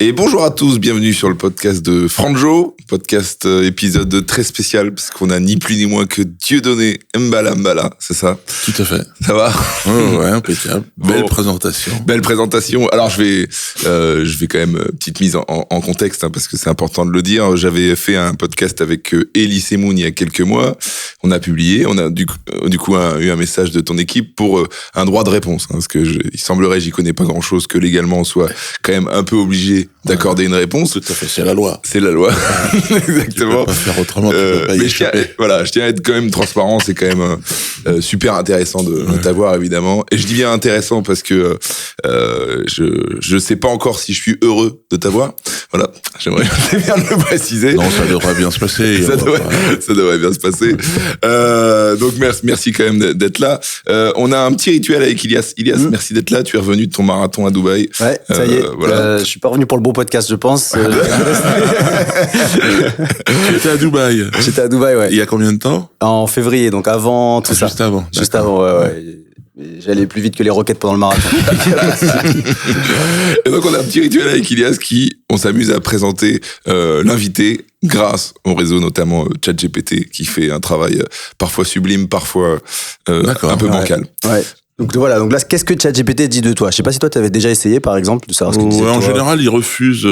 Et bonjour à tous, bienvenue sur le podcast de Franjo, podcast épisode très spécial parce qu'on a ni plus ni moins que Dieudonné Mbala, c'est ça? Tout à fait. Ça va? Ouais, impeccable. Belle présentation. Belle présentation. Alors je vais quand même petite mise en contexte parce que c'est important de le dire. J'avais fait un podcast avec Elie Semoun il y a quelques mois. On a publié, on a du coup eu un message de ton équipe pour un droit de réponse parce que il semblerait, j'y connais pas grand chose, que légalement on soit quand même un peu obligé d'accorder une réponse. Tout à fait, c'est la loi. C'est la loi. Exactement. Tu peux pas faire autrement, tu peux pas y échapper. Je tiens à être quand même transparent, c'est quand même super intéressant de t'avoir, évidemment. Et je dis bien intéressant parce que je sais pas encore si je suis heureux de t'avoir. Voilà, j'aimerais bien le préciser. Non, ça devrait bien se passer. Ça devrait bien se passer. Donc merci quand même d'être là. On a un petit rituel avec Ilias. Ilias, merci d'être là. Tu es revenu de ton marathon à Dubaï. Ouais, ça y est. Voilà. Je suis pas revenu pour le bon podcast, je pense. J'étais à Dubaï. J'étais à Dubaï, ouais. Il y a combien de temps? En février, donc avant tout ça. Juste avant. Juste avant, ouais. J'allais plus vite que les roquettes pendant le marathon. Et donc on a un petit rituel avec Ilias on s'amuse à présenter l'invité grâce au réseau, notamment ChatGPT, qui fait un travail parfois sublime, parfois un peu bancal. Ouais. Donc voilà, donc là, qu'est-ce que ChatGPT dit de toi? Je sais pas si toi, tu avais déjà essayé, par exemple, de savoir ce qu'il disait de toi. En général, il refuse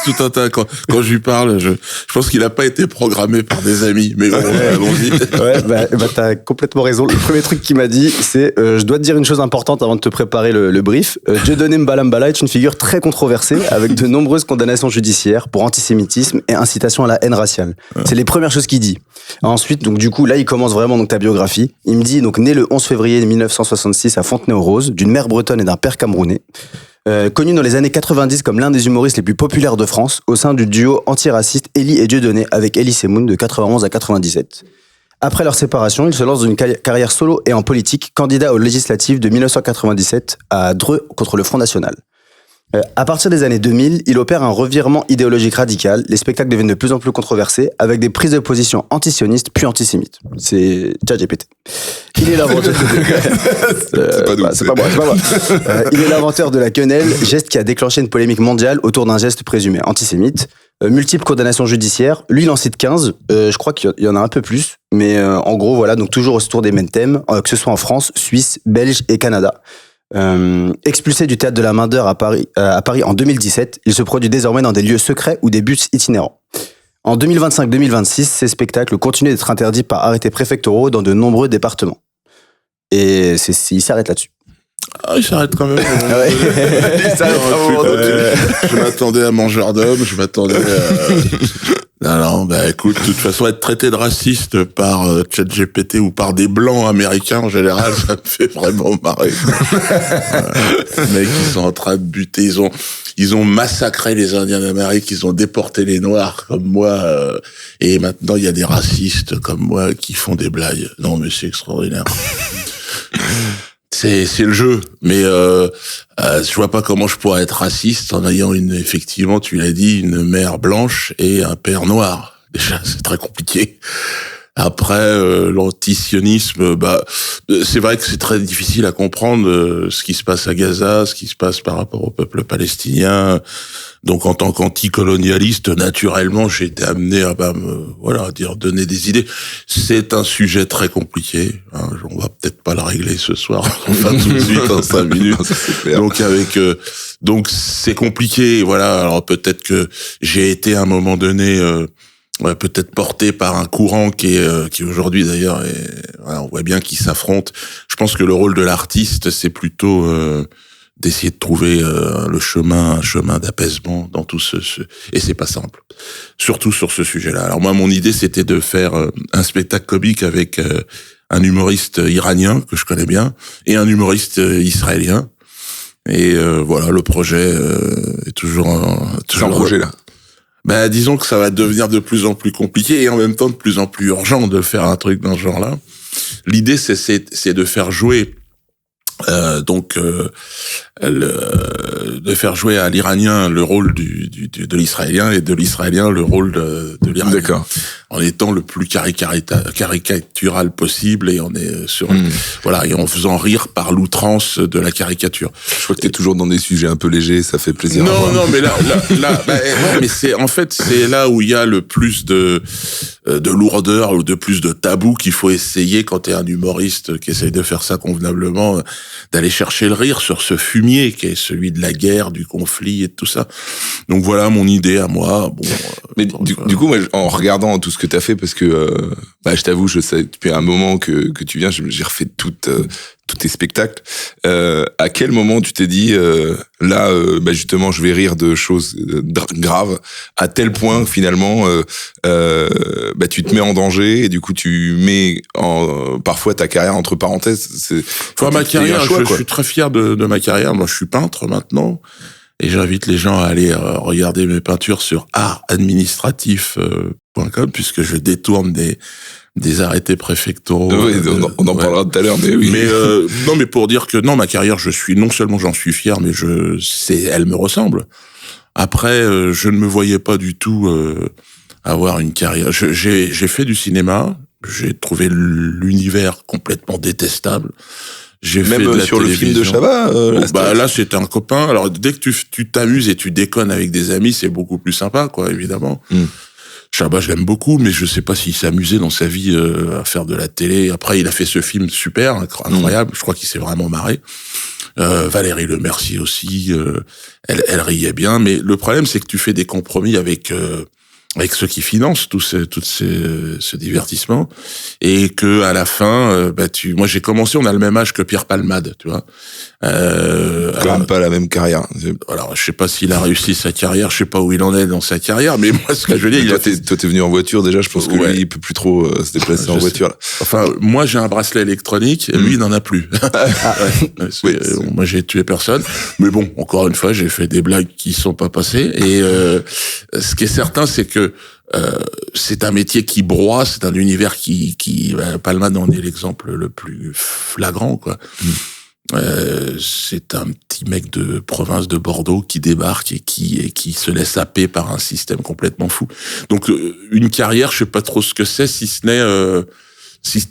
tout un tas. Quand je lui parle, je pense qu'il a pas été programmé par des amis. Mais bon, allons-y. Ouais, bah t'as complètement raison. Le premier truc qu'il m'a dit, c'est je dois te dire une chose importante avant de te préparer le brief. Dieudonné Mbala est une figure très controversée avec de nombreuses condamnations judiciaires pour antisémitisme et incitation à la haine raciale. C'est les premières choses qu'il dit. Ensuite, donc du coup, là, il commence vraiment donc ta biographie. Il me dit donc né le 11 février 1966 à Fontenay-aux-Roses, d'une mère bretonne et d'un père camerounais. Connu dans les années 90 comme l'un des humoristes les plus populaires de France, au sein du duo antiraciste Elie et Dieudonné avec Elie Semoun de 91 à 97. Après leur séparation, il se lance dans une carrière solo et en politique, candidat aux législatives de 1997 à Dreux contre le Front National. À partir des années 2000, il opère un revirement idéologique radical. Les spectacles deviennent de plus en plus controversés, avec des prises de position antisionistes puis antisémites. C'est ChatGPT. Il est l'inventeur. C'est pas moi. Il est l'inventeur de la quenelle, geste qui a déclenché une polémique mondiale autour d'un geste présumé antisémite. Multiples condamnations judiciaires. Lui, il en cite 15. Je crois qu'il y en a un peu plus. Mais en gros, voilà, donc toujours autour des mêmes thèmes, que ce soit en France, Suisse, Belge et Canada. Expulsé du théâtre de la Main d'Or à Paris en 2017, il se produit désormais dans des lieux secrets ou des bus itinérants. En 2025-2026, ces spectacles continuent d'être interdits par arrêtés préfectoraux dans de nombreux départements. Et il s'arrête là-dessus. Ah, il s'arrête quand même. Je m'attendais à Mangeur d'Homme, je m'attendais à... Non, écoute, de toute façon, être traité de raciste par ChatGPT ou par des blancs américains, en général, ça me fait vraiment marrer. Les mecs, ils sont en train de buter, ils ont massacré les Indiens d'Amérique, ils ont déporté les Noirs comme moi, et maintenant, il y a des racistes comme moi qui font des blagues. Non, mais c'est extraordinaire. C'est le jeu, mais je vois pas comment je pourrais être raciste en ayant effectivement, tu l'as dit, une mère blanche et un père noir. Déjà, c'est très compliqué. Après, l'antisionisme, c'est vrai que c'est très difficile à comprendre ce qui se passe à Gaza, ce qui se passe par rapport au peuple palestinien. Donc, en tant qu'anticolonialiste, naturellement, j'ai été amené à donner des idées. C'est un sujet très compliqué. Hein, on va peut-être pas le régler ce soir, enfin tout de suite en 5 minutes. Donc c'est compliqué. Voilà. Alors peut-être que j'ai été à un moment donné peut-être porté par un courant qui aujourd'hui d'ailleurs on voit bien qu'ils s'affrontent. Je pense que le rôle de l'artiste, c'est plutôt d'essayer de trouver un chemin d'apaisement dans tout et c'est pas simple, surtout sur ce sujet-là. Alors moi, mon idée, c'était de faire un spectacle comique avec un humoriste iranien que je connais bien et un humoriste israélien. Et voilà, le projet est toujours un projet là. Disons que ça va devenir de plus en plus compliqué et en même temps de plus en plus urgent de faire un truc dans ce genre-là. L'idée, c'est de faire jouer de faire jouer à l'Iranien le rôle de l'Israélien et de l'Israélien le rôle de l'Iranien. D'accord. en étant le plus caricatural possible, et on est sur, voilà, et en faisant rire par l'outrance de la caricature. Je crois que t'es toujours dans des sujets un peu légers, ça fait plaisir. Non, mais là, ouais, mais c'est, en fait, c'est là où il y a le plus de lourdeur ou de plus de tabou qu'il faut essayer quand t'es un humoriste qui essaye de faire ça convenablement, d'aller chercher le rire sur ce fumier qui est celui de la guerre, du conflit et de tout ça. Donc voilà mon idée à moi. Bon, mais du coup, moi, en regardant tout ce que t'as fait, parce que je t'avoue, je sais depuis un moment que tu viens, j'ai refait tous tes spectacles. À quel moment tu t'es dit là, justement, je vais rire de choses graves, à tel point que finalement, tu te mets en danger et du coup tu mets parfois ta carrière entre parenthèses. Ma carrière, je suis très fier de ma carrière. Moi, je suis peintre maintenant. Et j'invite les gens à aller regarder mes peintures sur artadministratif.com, puisque je détourne des arrêtés préfectoraux. Oui, on en parlera tout à l'heure, mais oui. Mais non, mais pour dire que non, ma carrière, non seulement j'en suis fier, mais elle me ressemble. Après, je ne me voyais pas du tout avoir une carrière. J'ai fait du cinéma, j'ai trouvé l'univers complètement détestable. J'ai même fait de la sur télévision. Le film de Chabat. Là, c'était un copain. Alors, dès que tu t'amuses et tu déconnes avec des amis, c'est beaucoup plus sympa, quoi, évidemment. Chabat, je l'aime beaucoup, mais je sais pas s'il s'est amusé dans sa vie à faire de la télé. Après, il a fait ce film super, incroyable. Je crois qu'il s'est vraiment marré. Valérie Lemercier aussi, elle riait bien. Mais le problème, c'est que tu fais des compromis avec ceux qui financent ce divertissement, et que à la fin, moi j'ai commencé, on a le même âge que Pierre Palmade, tu vois. Quand même pas la même carrière. Alors je sais pas s'il a réussi sa carrière, je sais pas où il en est dans sa carrière, mais moi ce que je veux dire, toi t'es venu en voiture déjà, je pense que lui il peut plus trop se déplacer en voiture. Là. Enfin, moi j'ai un bracelet électronique, lui il n'en a plus. Moi j'ai tué personne, mais bon, encore une fois, j'ai fait des blagues qui sont pas passées, et ce qui est certain, c'est que c'est un métier qui broie, c'est un univers qui Palmade en est l'exemple le plus flagrant, quoi. C'est un petit mec de province de Bordeaux qui débarque et qui se laisse happer par un système complètement fou. Donc une carrière, je sais pas trop ce que c'est, si ce n'est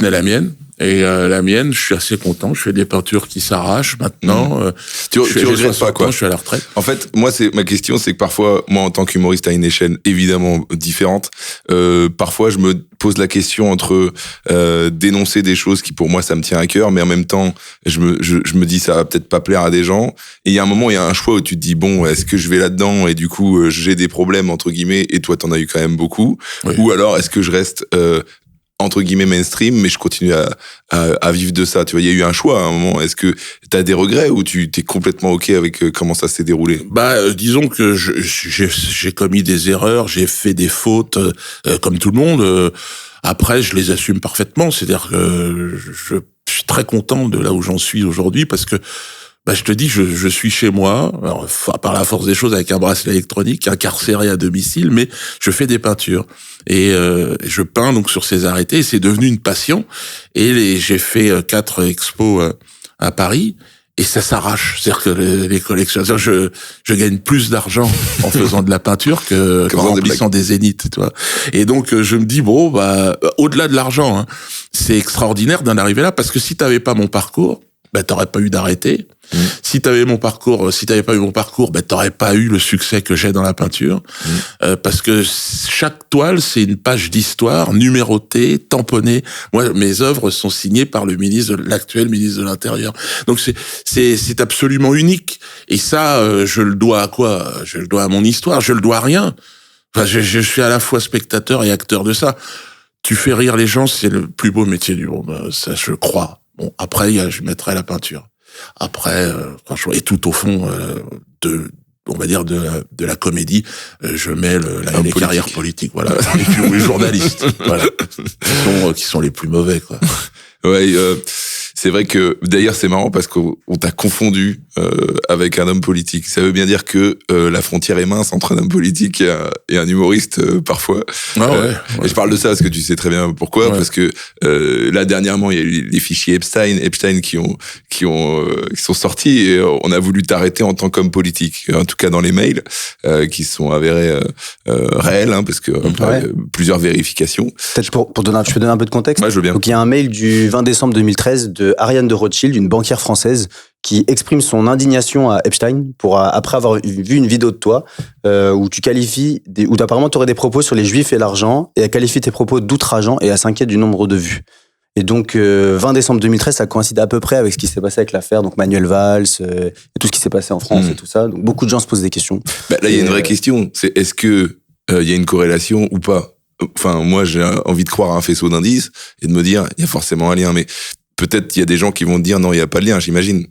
la mienne. Et la mienne, je suis assez content. Je fais des peintures qui s'arrachent maintenant. Tu regrettes pas, quoi. Je suis à la retraite. En fait, moi, ma question, c'est que parfois, moi, en tant qu'humoriste à une échelle évidemment différente, parfois, je me pose la question entre dénoncer des choses qui, pour moi, ça me tient à cœur, mais en même temps, je me dis, ça va peut-être pas plaire à des gens. Et il y a un moment, il y a un choix où tu te dis, bon, est-ce que je vais là-dedans et du coup, j'ai des problèmes entre guillemets, et toi, t'en as eu quand même beaucoup, oui. Ou alors, est-ce que je reste entre guillemets mainstream, mais je continue à vivre de ça. Tu vois, il y a eu un choix à un moment. Est-ce que t'as des regrets ou tu t'es complètement OK avec comment ça s'est déroulé? Disons que j'ai commis des erreurs, j'ai fait des fautes, comme tout le monde. Après, je les assume parfaitement. C'est-à-dire que je suis très content de là où j'en suis aujourd'hui, parce que je te dis, je suis chez moi, alors, par la force des choses, avec un bracelet électronique, incarcéré à domicile, mais je fais des peintures. Et je peins donc sur ces arrêtés, et c'est devenu une passion. Et j'ai fait 4 expos à Paris, et ça s'arrache. C'est-à-dire que les collectionneurs, je gagne plus d'argent en faisant de la peinture qu'en remplissant des zéniths, tu vois. Et donc je me dis, bon, au-delà de l'argent, hein, c'est extraordinaire d'en arriver là, parce que si t'avais pas mon parcours, t'aurais pas eu d'arrêté. Si t'avais pas eu mon parcours, t'aurais pas eu le succès que j'ai dans la peinture. Parce que chaque toile, c'est une page d'histoire numérotée, tamponnée. Moi, mes œuvres sont signées par l'actuel ministre de l'Intérieur. Donc c'est absolument unique. Et ça, je le dois à quoi? Je le dois à mon histoire. Je le dois à rien. Enfin, je suis à la fois spectateur et acteur de ça. Tu fais rire les gens, c'est le plus beau métier du monde. Ça, je crois. Bon, après, je mettrai la peinture. Après, franchement, et tout au fond on va dire de la comédie, je mets les carrières politiques, voilà, et puis les journalistes, voilà, qui sont les plus mauvais, quoi. Ouais. C'est vrai que d'ailleurs c'est marrant parce qu'on t'a confondu avec un homme politique. Ça veut bien dire que la frontière est mince entre un homme politique et un humoriste parfois. Et je parle de ça parce que tu sais très bien pourquoi. Parce que là dernièrement il y a eu les fichiers Epstein qui sont sortis et on a voulu t'arrêter en tant qu'homme politique. En tout cas dans les mails qui sont avérés réels, hein, parce que plusieurs vérifications. Peut-être je peux donner un peu de contexte. Ouais, je veux bien. Donc il y a un mail du 20 décembre 2013 de Ariane de Rothschild, une banquière française, qui exprime son indignation à Epstein après avoir vu une vidéo de toi où tu qualifies où apparemment tu aurais des propos sur les juifs et l'argent, et elle qualifie tes propos d'outrageants et elle s'inquiète du nombre de vues. Et donc 20 décembre 2013, ça coïncide à peu près avec ce qui s'est passé avec l'affaire, donc Manuel Valls et tout ce qui s'est passé en France et tout ça. Donc beaucoup de gens se posent des questions. Là il y a une vraie question, c'est est-ce que il y a une corrélation ou pas? Enfin, moi, j'ai envie de croire à un faisceau d'indices et de me dire, il y a forcément un lien, mais peut-être il y a des gens qui vont te dire, non, il n'y a pas de lien, j'imagine.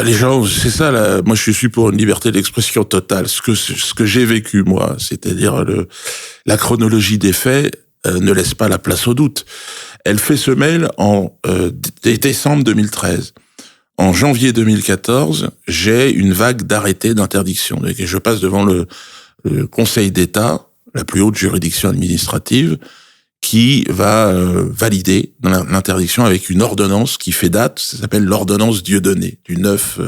Les gens, c'est ça, là. Moi, je suis pour une liberté d'expression totale. Ce que j'ai vécu, moi, c'est-à-dire la chronologie des faits, ne laisse pas la place au doute. Elle fait ce mail en décembre 2013. En janvier 2014, j'ai une vague d'arrêtés d'interdiction. Et je passe devant le Conseil d'État, la plus haute juridiction administrative, qui va valider l'interdiction avec une ordonnance qui fait date, ça s'appelle l'ordonnance Dieudonné, du 9,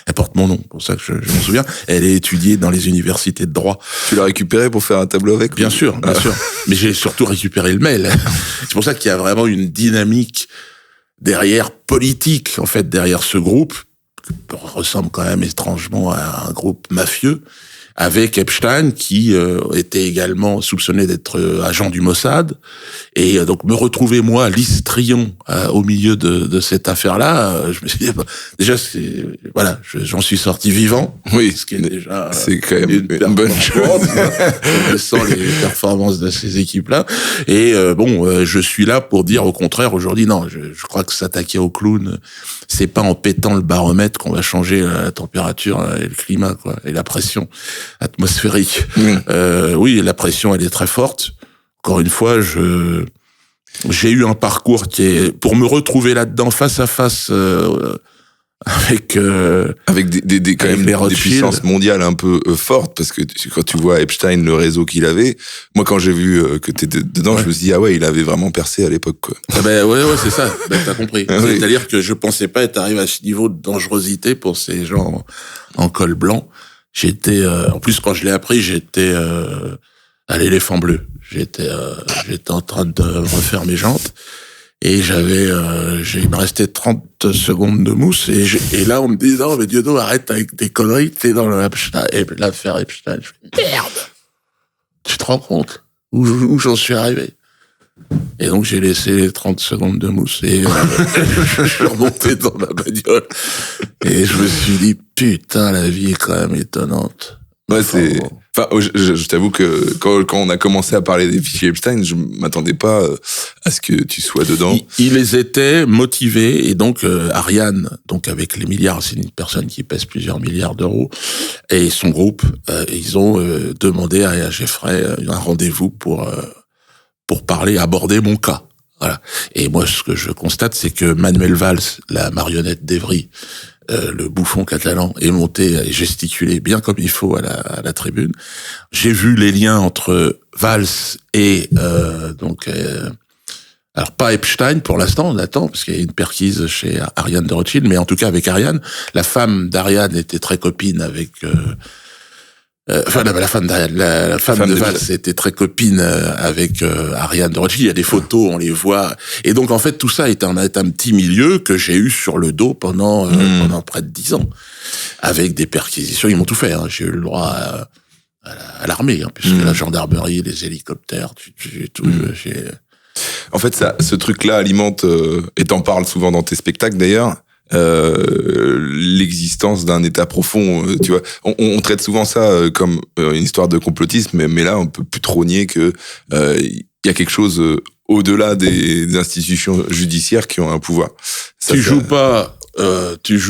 elle porte mon nom, pour ça que je m'en souviens, elle est étudiée dans les universités de droit. Tu l'as récupérée pour faire un tableau avec? Bien sûr, mais j'ai surtout récupéré le mail. C'est pour ça qu'il y a vraiment une dynamique politique, en fait, derrière ce groupe, qui ressemble quand même étrangement à un groupe mafieux, avec Epstein qui était également soupçonné d'être agent du Mossad, et donc me retrouver moi l'histrion au milieu de cette affaire-là, je me suis dit déjà j'en suis sorti vivant, oui, ce qui est déjà c'est quand même une bonne chose. Sans les performances de ces équipes-là, et je suis là pour dire au contraire aujourd'hui non, je crois que s'attaquer au clown, c'est pas en pétant le baromètre qu'on va changer la température et le climat, quoi, et la pression atmosphérique. Oui, la pression, elle est très forte. Encore une fois, j'ai eu un parcours qui est, pour me retrouver là-dedans face à face avec des quand même des puissances mondiales un peu fortes, parce que quand tu vois Epstein, le réseau qu'il avait, moi quand j'ai vu que t'étais dedans, je me suis dit il avait vraiment percé à l'époque, quoi. Ouais, c'est ça. T'as compris. C'est-à-dire que je pensais pas être arrivé à ce niveau de dangerosité pour ces gens en col blanc. J'étais en plus quand je l'ai appris, j'étais à l'éléphant bleu. J'étais en train de refaire mes jantes. Et il me restait 30 secondes de mousse, et là, on me dit, non, mais Diodo, arrête avec tes conneries, t'es dans l'affaire Epstein. Je fais, merde! Tu te rends compte? Où j'en suis arrivé? Et donc, j'ai laissé les 30 secondes de mousse, et je suis remonté dans ma bagnole, et je me suis dit, putain, la vie est quand même étonnante. Ouais, je t'avoue que quand on a commencé à parler des fichiers Epstein, je m'attendais pas à ce que tu sois dedans. Ils étaient motivés, et donc Ariane, donc avec les milliards, c'est une personne qui pèse plusieurs milliards d'euros, et son groupe, ils ont demandé à Jeffrey un rendez-vous pour aborder mon cas. Voilà. Et moi, ce que je constate, c'est que Manuel Valls, la marionnette d'Evry, le bouffon catalan, est monté et gesticulé bien comme il faut à la tribune. J'ai vu les liens entre Valls et alors pas Epstein pour l'instant, on attend parce qu'il y a une perquise chez Ariane de Rothschild, mais en tout cas avec Ariane, la femme d'Ariane était très copine avec la femme de Valls était très copine avec Ariane de Rothschild. Il y a des photos, on les voit. Et donc, en fait, tout ça est un petit milieu que j'ai eu sur le dos pendant près de 10 ans. Avec des perquisitions. Ils m'ont tout fait, hein. J'ai eu le droit à l'armée, hein, puisque la gendarmerie, les hélicoptères, tout. En fait, ce truc-là alimente, et t'en parles souvent dans tes spectacles d'ailleurs, l'existence d'un état profond, tu vois. On traite souvent ça comme une histoire de complotisme, mais là on peut plus trop nier que il y a quelque chose au-delà des institutions judiciaires qui ont un pouvoir. Tu joues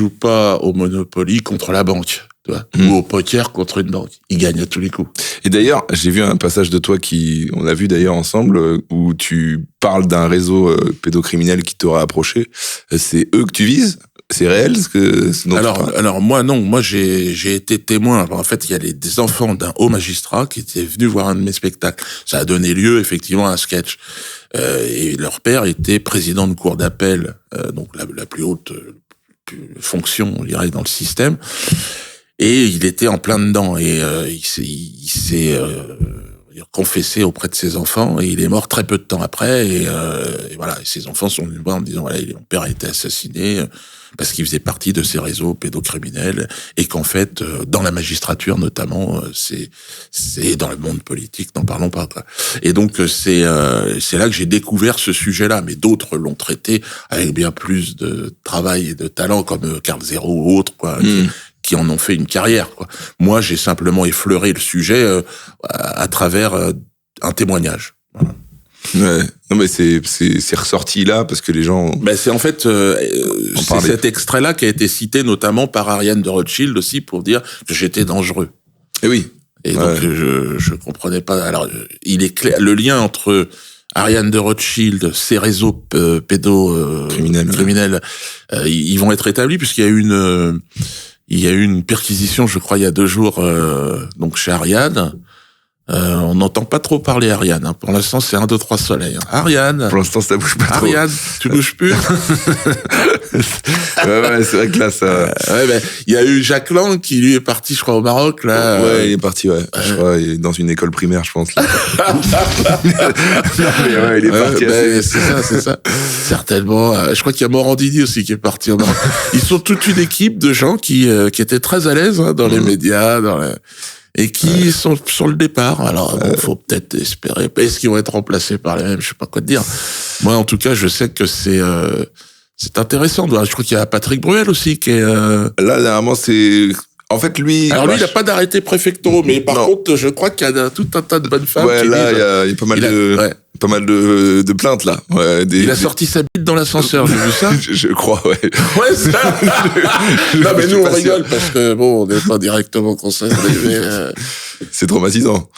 pas au Monopoly contre la banque. tu vois, ou au poker contre une banque. Il gagne à tous les coups. Et d'ailleurs, j'ai vu un passage de toi on a vu d'ailleurs ensemble, où tu parles d'un réseau pédocriminel qui t'aura approché. C'est eux que tu vises? C'est réel Alors moi non, moi j'ai été témoin. En fait, il y a des enfants d'un haut magistrat qui étaient venus voir un de mes spectacles. Ça a donné lieu effectivement à un sketch. Et leur père était président de cour d'appel, donc la plus haute fonction, on dirait, dans le système. Et il était en plein dedans. Et il s'est confessé auprès de ses enfants, et il est mort très peu de temps après. Et voilà, et ses enfants sont venus me voir en me disant voilà, mon père a été assassiné parce qu'il faisait partie de ces réseaux pédocriminels, et qu'en fait, dans la magistrature notamment, c'est dans le monde politique, n'en parlons pas, quoi. Et donc c'est là que j'ai découvert ce sujet-là, mais d'autres l'ont traité avec bien plus de travail et de talent, comme Carl Zero ou autres, quoi. Qui en ont fait une carrière, quoi. Moi, j'ai simplement effleuré le sujet à travers un témoignage. Voilà. Ouais. Non, mais c'est ressorti là parce que les gens. Ben c'est en fait c'est cet extrait-là qui a été cité notamment par Ariane de Rothschild aussi pour dire que j'étais dangereux. Et oui. Et donc je comprenais pas. Alors il est clair le lien entre Ariane de Rothschild, ces réseaux criminels, ils vont être établis puisqu'il y a eu une perquisition, je crois, il y a 2 jours, donc chez Ariane. On n'entend pas trop parler Ariane. Hein. Pour l'instant, c'est 1, 2, 3 soleils. Ariane. Pour l'instant, ça bouge pas trop. Ariane, tu bouges plus. ouais, c'est vrai que là, ça. Il y a eu Jacques Lang qui lui est parti, je crois, au Maroc là. Ouais, il est parti. Ouais. Je crois, il est dans une école primaire, je pense. Là. Non, mais ouais, il est parti. C'est ça. Certainement. Je crois qu'il y a Morandini aussi qui est parti au Maroc. Ils sont toute une équipe de gens qui étaient très à l'aise dans les médias, et qui sont sur le départ. Alors, bon, faut peut-être espérer. Est-ce qu'ils vont être remplacés par les mêmes? Je sais pas quoi te dire. Moi, en tout cas, je sais que c'est intéressant. Je crois qu'il y a Patrick Bruel aussi qui est... Là, dernièrement, c'est... En fait, lui... Alors, lui, il n'a pas d'arrêté préfectoraux, mais par contre, je crois qu'il y a tout un tas de bonnes femmes qui là, disent... il y a pas mal de... Ouais. Pas mal de plaintes, là. Ouais, il a sorti sa bite dans l'ascenseur, j'ai vu ça. Je crois, ouais. Ouais, ça. Non, mais nous, on rigole parce que, bon, on n'est pas directement concernés, mais c'est traumatisant.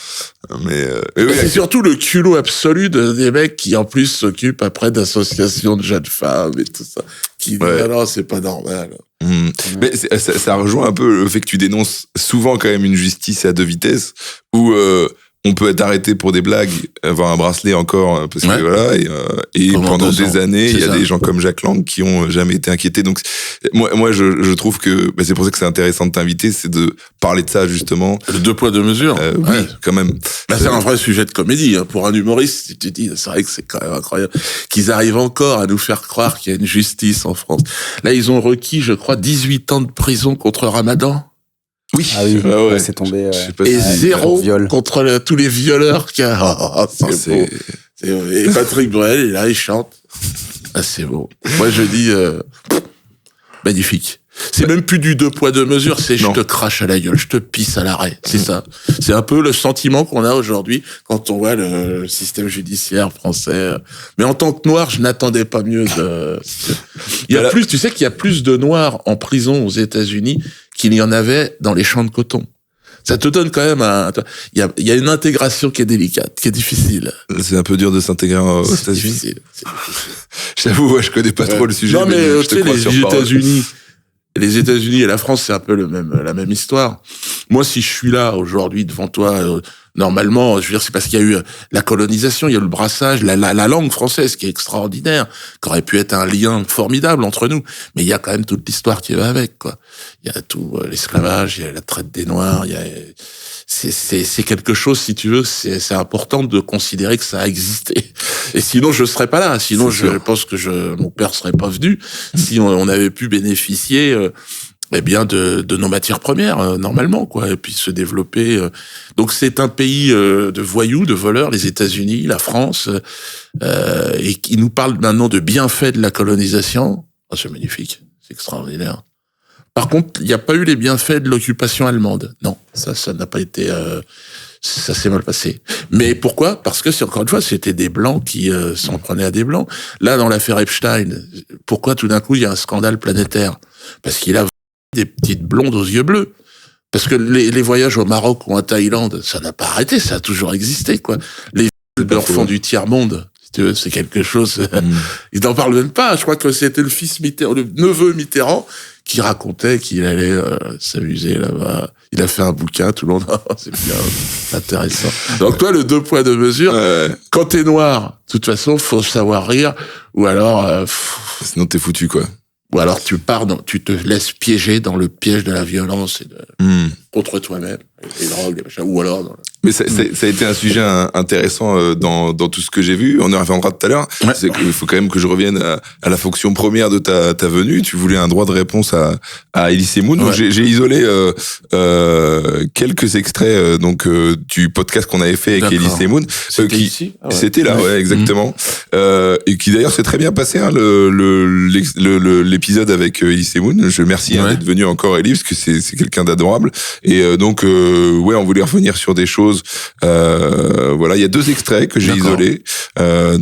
Mais oui, c'est surtout le culot absolu des mecs qui, en plus, s'occupent après d'associations de jeunes femmes et tout ça. Qui disent, non, c'est pas normal. Mais ça rejoint un peu le fait que tu dénonces souvent quand même une justice à 2 vitesses, où on peut être arrêté pour des blagues, avoir un bracelet encore, parce que voilà, et pendant des années, il y a des gens comme Jacques Lang qui ont jamais été inquiétés. Donc, moi, je trouve que, c'est pour ça que c'est intéressant de t'inviter, c'est de parler de ça, justement. Le 2 poids 2 mesures. Oui, quand même. C'est un vrai sujet de comédie, hein. Pour un humoriste, tu te dis, c'est vrai que c'est quand même incroyable qu'ils arrivent encore à nous faire croire qu'il y a une justice en France. Là, ils ont requis, je crois, 18 ans de prison contre Ramadan. Oui, ah oui, ouais. C'est tombé. Et 0 contre tous les violeurs qu'il y a. C'est beau. Et Patrick Bruel, il est là, il chante. Ah, c'est beau. Moi, je dis, magnifique. C'est même plus du 2 poids 2 mesures, c'est je te crache à la gueule, je te pisse à l'arrêt. C'est ça. C'est un peu le sentiment qu'on a aujourd'hui quand on voit le système judiciaire français. Mais en tant que noir, je n'attendais pas mieux de... tu sais qu'il y a plus de noirs en prison aux États-Unis qu'il y en avait dans les champs de coton. Ça te donne quand même il y a une intégration qui est délicate, qui est difficile. C'est un peu dur de s'intégrer aux États-Unis. C'est difficile. J'avoue, je connais pas trop le sujet. Non, mais tu sais, les États-Unis et la France, c'est un peu la même histoire. Moi, si je suis là aujourd'hui devant toi, normalement, je veux dire, c'est parce qu'il y a eu la colonisation, il y a eu le brassage, la langue française qui est extraordinaire, qui aurait pu être un lien formidable entre nous. Mais il y a quand même toute l'histoire qui va avec, quoi. Il y a tout l'esclavage, il y a la traite des Noirs, il y a c'est quelque chose, si tu veux, c'est important de considérer que ça a existé. Et sinon, je serais pas là. Sinon, je pense que mon père serait pas venu si on avait pu bénéficier, eh bien, de nos matières premières, normalement, quoi, et puis se développer. Donc, c'est un pays de voyous, de voleurs, les États-Unis, la France, et qui nous parle maintenant de bienfaits de la colonisation. Oh, c'est magnifique. C'est extraordinaire. Par contre, il n'y a pas eu les bienfaits de l'occupation allemande. Non, ça n'a pas été... ça s'est mal passé. Mais pourquoi? Parce que, encore une fois, c'était des Blancs qui s'en prenaient à des Blancs. Là, dans l'affaire Epstein, pourquoi tout d'un coup, il y a un scandale planétaire? Parce qu'il a des petites blondes aux yeux bleus. Parce que les voyages au Maroc ou en Thaïlande, ça n'a pas arrêté, ça a toujours existé, quoi. Les enfants du tiers-monde, si tu veux, c'est quelque chose... Ils n'en parlent même pas. Je crois que c'était le fils Mitterrand, le neveu Mitterrand, qui racontait qu'il allait s'amuser là-bas. Il a fait un bouquin, tout le monde... c'est bien intéressant. Donc toi, le 2 poids 2 mesures, quand t'es noir, de toute façon, faut savoir rire, ou alors... sinon t'es foutu, quoi. Ou alors tu te laisses piéger dans le piège de la violence et contre toi-même, les drogues, les machins, ou alors... Mais ça a été un sujet intéressant dans tout ce que j'ai vu. On y reviendra tout à l'heure. Ouais. C'est qu'il faut quand même que je revienne à la fonction première de ta venue. Tu voulais un droit de réponse à Elie Semoun. Donc j'ai isolé quelques extraits du podcast qu'on avait fait avec Elie Semoun. C'était ici. C'était là, ouais, exactement. Et qui d'ailleurs s'est très bien passé, hein, l'épisode avec Elie Semoun. Je remercie d'être venu encore, Elie, parce que c'est quelqu'un d'adorable. Et donc on voulait revenir sur des choses. Voilà, il y a 2 extraits que j'ai isolés. Parce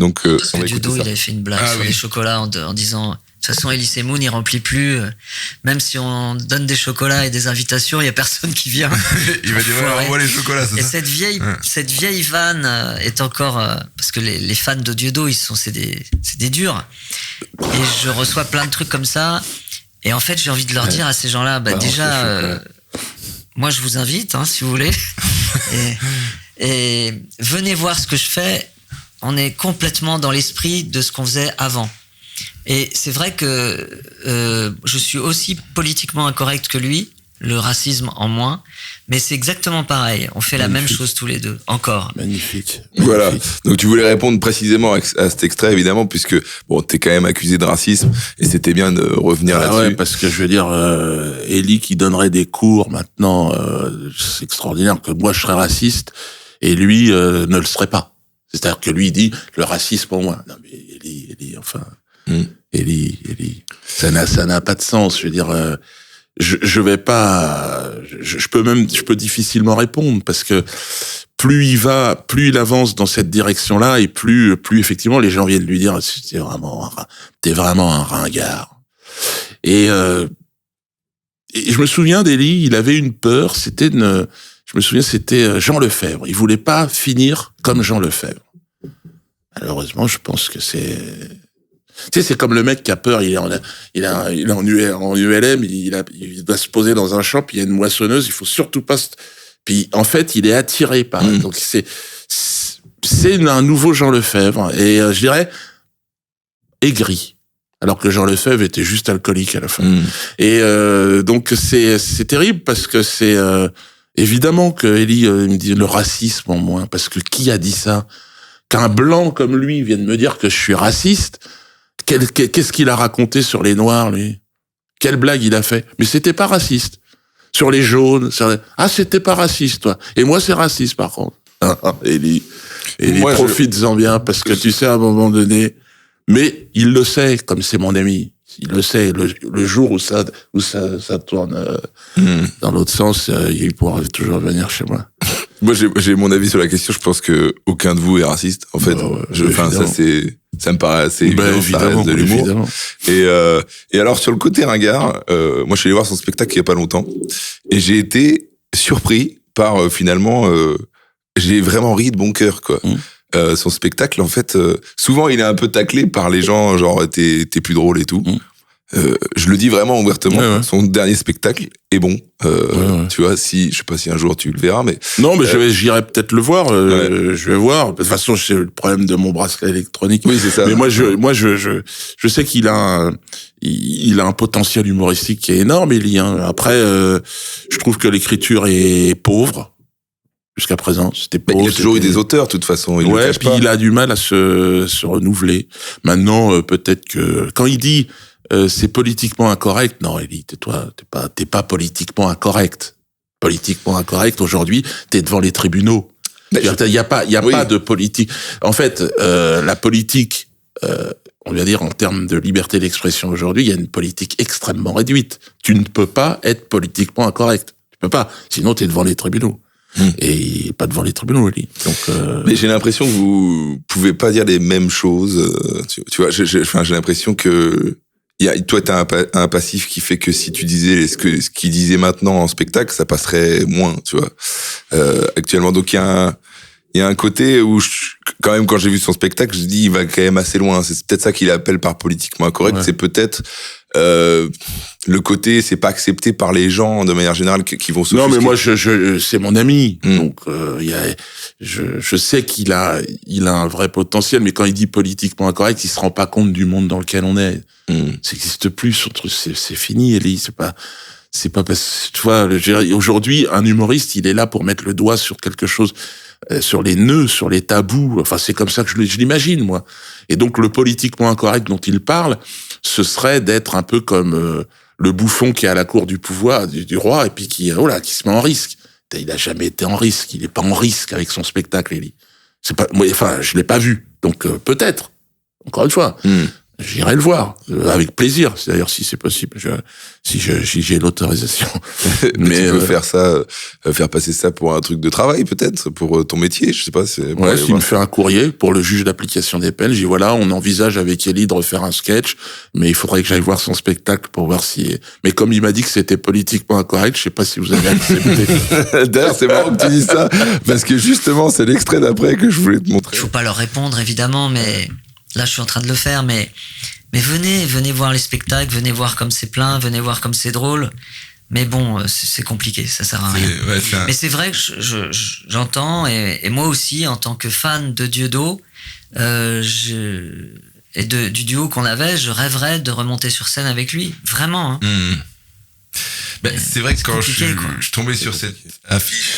que Dieudo, il avait fait une blague sur les chocolats en disant... De toute façon, Elie Semoun, il remplit plus. Même si on donne des chocolats et des invitations, il y a personne qui vient. Il va dire, on voit les chocolats. Et cette vieille vanne est encore, parce que les fans de Dieudo, c'est des durs. Et je reçois plein de trucs comme ça. Et en fait, j'ai envie de leur dire à ces gens-là, moi, je vous invite, hein, si vous voulez. et venez voir ce que je fais. On est complètement dans l'esprit de ce qu'on faisait avant. Et c'est vrai que je suis aussi politiquement incorrect que lui, le racisme en moins, mais c'est exactement pareil. On fait la même chose tous les deux, encore. Magnifique. Voilà. Donc tu voulais répondre précisément à cet extrait, évidemment, puisque t'es quand même accusé de racisme, et c'était bien de revenir là-dessus. Ouais, parce que je veux dire, Elie qui donnerait des cours maintenant, c'est extraordinaire que moi je serais raciste et lui ne le serait pas. C'est-à-dire que lui il dit le racisme pour moi. Non mais Elie, enfin. Elie, ça n'a pas de sens. Je veux dire, je vais pas, je peux difficilement répondre parce que plus il avance dans cette direction-là et plus effectivement les gens viennent lui dire t'es vraiment un ringard. Et je me souviens d'Elie, il avait une peur, c'était Jean Lefebvre. Il voulait pas finir comme Jean Lefebvre. Malheureusement, je pense que c'est comme le mec qui a peur, il est en ULM, il doit se poser dans un champ, puis il y a une moissonneuse, il faut surtout pas puis en fait, il est attiré par donc c'est un nouveau Jean Lefebvre et je dirais aigri. Alors que Jean Lefebvre était juste alcoolique à la fin. Et donc c'est terrible parce que c'est évidemment que Elie me dit le racisme en moins, parce que qui a dit ça? Qu'un blanc comme lui vienne me dire que je suis raciste? Qu'est-ce qu'il a raconté sur les Noirs, lui? Quelle blague il a fait? Mais c'était pas raciste. Sur les jaunes, c'était pas raciste, toi. Et moi, c'est raciste, par contre. Elie, profites-en bien, parce que tu sais, à un moment donné, mais il le sait, comme c'est mon ami. Il le sait, le jour où ça tourne dans l'autre sens, il pourra toujours venir chez moi. Moi, j'ai mon avis sur la question. Je pense que aucun de vous est raciste. En fait, ça me paraît assez évident. Ça reste de l'humour. Et alors, sur le côté ringard, moi, je suis allé voir son spectacle il y a pas longtemps. Et j'ai été surpris par, finalement, j'ai vraiment ri de bon cœur, quoi. Son spectacle, en fait, souvent, il est un peu taclé par les gens, genre, t'es plus drôle et tout. Je le dis vraiment ouvertement, son dernier spectacle est bon. Tu vois, je sais pas si un jour tu le verras, mais... Non, mais j'irai peut-être le voir, je vais voir. De toute façon, c'est le problème de mon bracelet électronique. Oui, c'est ça. Mais moi, je sais qu'il a un potentiel humoristique qui est énorme, Elie, hein. Après, je trouve que l'écriture est pauvre. Jusqu'à présent, c'était pauvre. Il a toujours eu des auteurs, de toute façon. Puis il a du mal à se renouveler. Maintenant, peut-être que, quand il dit, c'est politiquement incorrect. Non, Elie, tais-toi, t'es pas politiquement incorrect. Politiquement incorrect, aujourd'hui, t'es devant les tribunaux. Il y a pas de politique. En fait, la politique, on va dire en termes de liberté d'expression aujourd'hui, il y a une politique extrêmement réduite. Tu ne peux pas être politiquement incorrect. Tu peux pas. Sinon, t'es devant les tribunaux. Et pas devant les tribunaux, Elie. Donc, mais j'ai l'impression que vous pouvez pas dire les mêmes choses. Tu vois, j'ai l'impression que Toi, t'as un passif qui fait que si tu disais ce qu'il disait maintenant en spectacle, ça passerait moins, tu vois, actuellement. Donc, il y a un côté où, quand même, quand j'ai vu son spectacle, je dis, il va quand même assez loin. C'est peut-être ça qu'il appelle par politiquement incorrect. Ouais. C'est peut-être le côté, c'est pas accepté par les gens de manière générale qui vont se. Non, mais moi, c'est mon ami. Donc, je sais qu'il a un vrai potentiel, mais quand il dit politiquement incorrect, il se rend pas compte du monde dans lequel on est. Ça n'existe plus. C'est fini, Elie. C'est pas parce, tu vois, aujourd'hui, un humoriste, il est là pour mettre le doigt sur quelque chose, sur les nœuds, sur les tabous. Enfin, c'est comme ça que je l'imagine, moi. Et donc, le politiquement incorrect dont il parle, ce serait d'être un peu comme le bouffon qui est à la cour du pouvoir, du roi, et puis qui se met en risque. Il a jamais été en risque. Il est pas en risque avec son spectacle, Elie. C'est pas, moi, enfin, je l'ai pas vu. Donc, peut-être. Encore une fois. J'irai le voir avec plaisir. D'ailleurs, si c'est possible, si j'ai l'autorisation. Mais tu peux faire ça, faire passer ça pour un truc de travail, peut-être, pour ton métier. Je sais pas. Ouais, s'il me fait un courrier pour le juge d'application des peines, je dis voilà, on envisage avec Elie de refaire un sketch, mais il faudrait que j'aille voir son spectacle pour voir si. Mais comme il m'a dit que c'était politiquement incorrect, je sais pas si vous avez accepté. D'ailleurs, c'est marrant que tu dises ça, parce que justement, c'est l'extrait d'après que je voulais te montrer. Il faut pas leur répondre, évidemment, mais. Là, je suis en train de le faire, mais venez voir les spectacles, venez voir comme c'est plein, venez voir comme c'est drôle. Mais bon, c'est compliqué, ça sert à rien. Ouais, mais c'est vrai que j'entends, et moi aussi, en tant que fan de Dieudo, et du duo qu'on avait, je rêverais de remonter sur scène avec lui, vraiment. Hein. C'est vrai que quand je tombais sur cette affiche.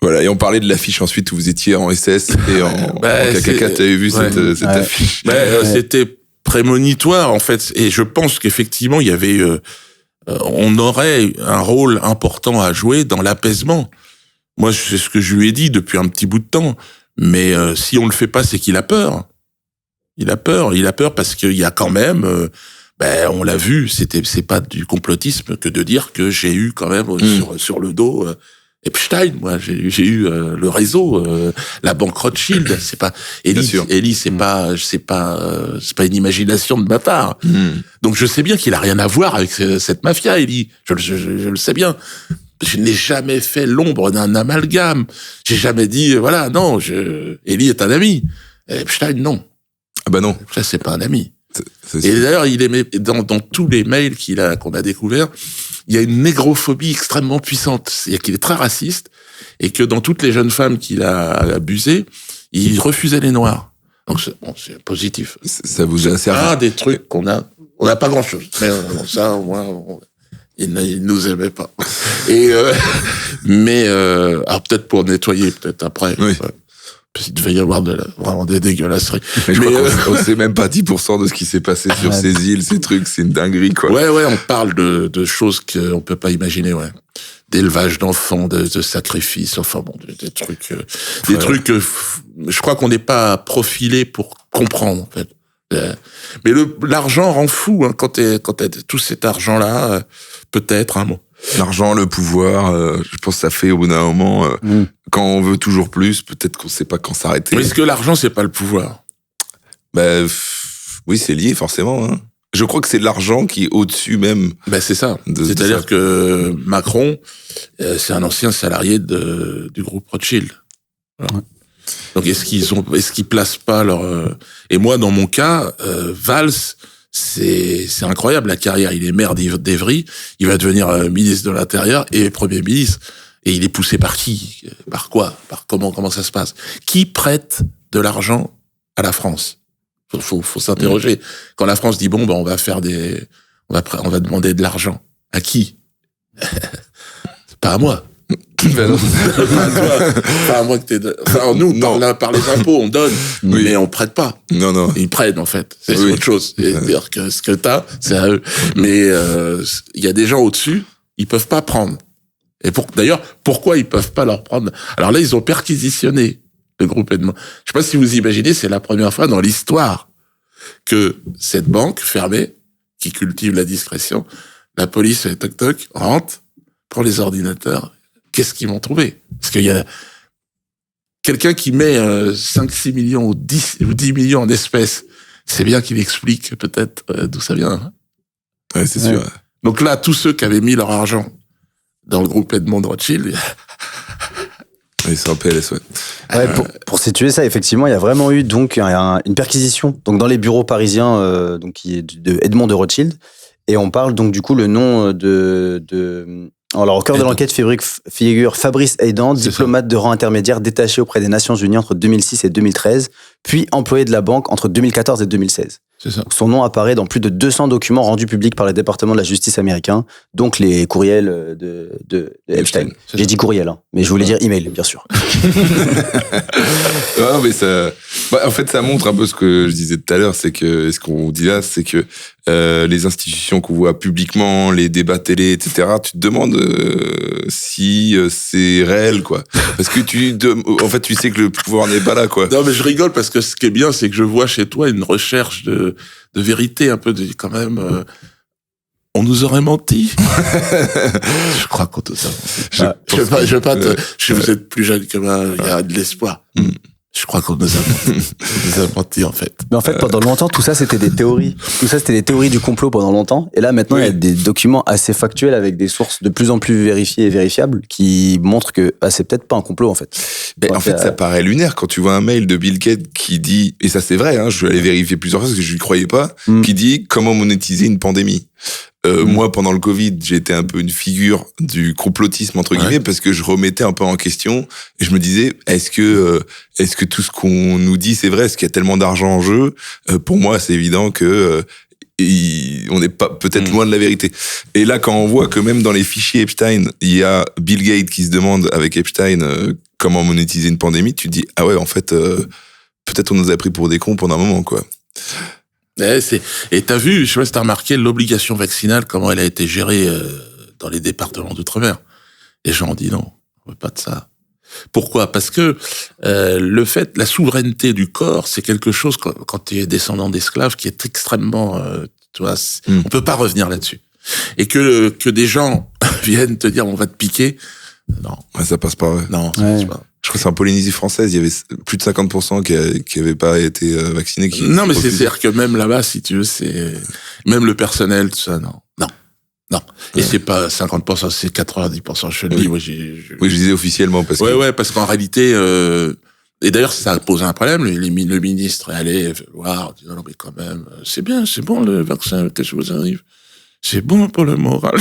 Voilà, et on parlait de l'affiche ensuite où vous étiez en SS et en KKK, t'avais vu cette affiche. C'était prémonitoire, en fait, et je pense qu'effectivement, il y avait, on aurait un rôle important à jouer dans l'apaisement. Moi, c'est ce que je lui ai dit depuis un petit bout de temps, mais si on le fait pas, c'est qu'il a peur. Il a peur parce qu'il y a quand même, on l'a vu, c'est pas du complotisme que de dire que j'ai eu quand même sur le dos, Epstein, moi, j'ai eu le réseau, la banque Rothschild. C'est pas Elie, c'est pas une imagination de ma part. Donc je sais bien qu'il a rien à voir avec cette mafia, Elie. Je le sais bien. Je n'ai jamais fait l'ombre d'un amalgame. J'ai jamais dit voilà, non, Elie est un ami. Epstein, non. Ah bah non. Ça, c'est pas un ami. Et d'ailleurs, il est dans tous les mails qu'on a découverts, il y a une négrophobie extrêmement puissante. C'est-à-dire qu'il est très raciste et que dans toutes les jeunes femmes qu'il a abusées, il refusait les noirs. Donc c'est positif. Ça vous a servi. Des trucs qu'on a. On n'a pas grand-chose. Mais ça, au moins, il nous aimait pas. Et alors peut-être pour nettoyer, peut-être après. Oui. Il devait y avoir vraiment des dégueulasseries. Mais on sait même pas 10% de ce qui s'est passé sur ces îles, ces trucs, c'est une dinguerie, quoi. Ouais, on parle de choses qu'on peut pas imaginer, ouais. D'élevage d'enfants, de sacrifices, enfin bon, des trucs, je crois qu'on n'est pas profilé pour comprendre, en fait. Mais l'argent rend fou, hein, quand t'as tout cet argent-là, peut-être, un mot. L'argent, le pouvoir, je pense que ça fait au bout d'un moment, quand on veut toujours plus, peut-être qu'on sait pas quand s'arrêter. Mais est-ce que l'argent, c'est pas le pouvoir? Oui, c'est lié, forcément, hein. Je crois que c'est l'argent qui est au-dessus même. C'est ça. C'est-à-dire que Macron, c'est un ancien salarié du groupe Rothschild. Voilà. Ouais. Donc est-ce qu'ils placent pas leur, et moi, dans mon cas, Valls, c'est incroyable, la carrière. Il est maire d'Evry, il va devenir ministre de l'Intérieur et Premier ministre. Et il est poussé par qui? Par quoi? Par comment ça se passe? Qui prête de l'argent à la France? Faut s'interroger. Quand la France dit on va faire on va demander de l'argent. À qui? C'est pas à moi. Pas à toi. Pas à moi nous, par les impôts, on donne, mais on prête pas. Non. Ils prennent, en fait. C'est autre chose. C'est-à-dire que ce que t'as, c'est à eux. Mais, il y a des gens au-dessus, ils peuvent pas prendre. Et d'ailleurs, pourquoi ils peuvent pas leur prendre? Alors là, ils ont perquisitionné le groupe Edmond. Je sais pas si vous imaginez, c'est la première fois dans l'histoire que cette banque fermée, qui cultive la discrétion, la police fait toc-toc, rentre, prend les ordinateurs. Qu'est-ce qu'ils vont trouver? Parce qu'il y a quelqu'un qui met 5-6 millions ou 10 millions en espèces. C'est bien qu'il explique peut-être d'où ça vient. Ouais, c'est sûr. Donc là, tous ceux qui avaient mis leur argent dans le groupe Edmond de Rothschild... Ils sont en PLS, ouais. Ouais, pour situer ça, effectivement, il y a vraiment eu donc une perquisition donc dans les bureaux parisiens donc qui est de Edmond de Rothschild, et on parle donc du coup le nom alors au cœur de l'enquête figure Fabrice Heidan, diplomate de rang intermédiaire détaché auprès des Nations Unies entre 2006 et 2013, puis employé de la banque entre 2014 et 2016. C'est ça. Son nom apparaît dans plus de 200 documents rendus publics par le département de la justice américain, donc les courriels de Epstein. J'ai dit courriel, hein, mais je voulais dire email, bien sûr. Non, mais ça, en fait, ça montre un peu ce que je disais tout à l'heure, c'est que, ce qu'on dit là, c'est que les institutions qu'on voit publiquement, les débats télé, etc., tu te demandes si c'est réel, quoi. Parce que en fait, tu sais que le pouvoir n'est pas là, quoi. Non, mais je rigole parce que ce qui est bien, c'est que je vois chez toi une recherche de vérité, un peu quand même. On nous aurait menti. Je crois qu'on nous a menti. Je veux pas vous êtes plus jeune que moi, il y a de l'espoir. Je crois qu'on nous a menti. On nous a menti, en fait. Mais en fait, pendant longtemps, tout ça, c'était des théories. Tout ça, c'était des théories du complot pendant longtemps. Et là, maintenant, il y a des documents assez factuels avec des sources de plus en plus vérifiées et vérifiables qui montrent que c'est peut-être pas un complot, en fait. En fait, ça paraît lunaire quand tu vois un mail de Bill Gates qui dit, et ça c'est vrai, hein, je vais aller vérifier plusieurs fois parce que je lui croyais pas, qui dit comment monétiser une pandémie. Moi, pendant le Covid, j'ai été un peu une figure du complotisme, entre guillemets, parce que je remettais un peu en question et je me disais, est-ce que tout ce qu'on nous dit, c'est vrai? Est-ce qu'il y a tellement d'argent en jeu? Pour moi, c'est évident que on n'est pas peut-être loin de la vérité. Et là, quand on voit que même dans les fichiers Epstein, il y a Bill Gates qui se demande avec Epstein comment monétiser une pandémie, tu te dis, ah ouais, en fait, peut-être on nous a pris pour des cons pendant un moment, quoi. Et t'as vu, je sais pas si t'as remarqué l'obligation vaccinale, comment elle a été gérée dans les départements d'outre-mer. Les gens ont dit non, on veut pas de ça. Pourquoi? Parce que le fait, la souveraineté du corps, c'est quelque chose quand tu es descendant d'esclaves qui est extrêmement, tu vois, on peut pas revenir là-dessus. Et que des gens viennent te dire on va te piquer, non. Ouais, ça passe pas. Ouais. Non, ça passe pas. Je crois que c'est en Polynésie française, il y avait plus de 50% qui avaient pas été vaccinés. Non, mais c'est-à-dire que même là-bas, si tu veux, c'est même le personnel, tout ça, non. Et c'est pas 50%, c'est 90%. Je te dis, oui, je disais officiellement parce que. Ouais, parce qu'en réalité, et d'ailleurs, ça a posé un problème. Le ministre est allé voir, dit non, mais quand même, c'est bien, c'est bon le vaccin, qu'est-ce qui vous arrive? C'est bon pour le moral.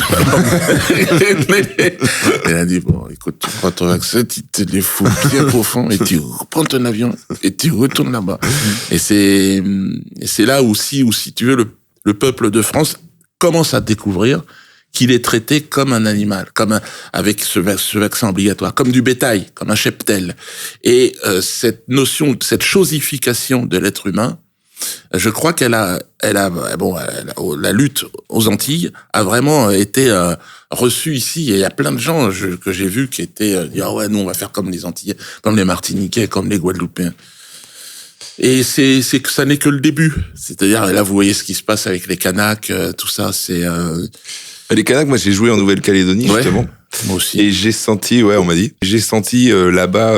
Elle a dit, bon, écoute, tu prends ton vaccin, tu te les fous bien profond et tu reprends ton avion et tu retournes là-bas. Et c'est là aussi où, si tu veux, le peuple de France commence à découvrir qu'il est traité comme un animal, avec ce vaccin obligatoire, comme du bétail, comme un cheptel. Et cette notion, cette chosification de l'être humain, je crois la lutte aux Antilles a vraiment été reçue ici. Et il y a plein de gens que j'ai vus qui étaient dit, ah ouais, nous on va faire comme les Antillais, comme les Martiniquais, comme les Guadeloupéens. Et c'est que ça n'est que le début. C'est-à-dire, là, vous voyez ce qui se passe avec les Kanaks, tout ça, c'est... Les Kanaks, moi, j'ai joué en Nouvelle-Calédonie, justement. Moi aussi. Et j'ai senti, on m'a dit, là-bas,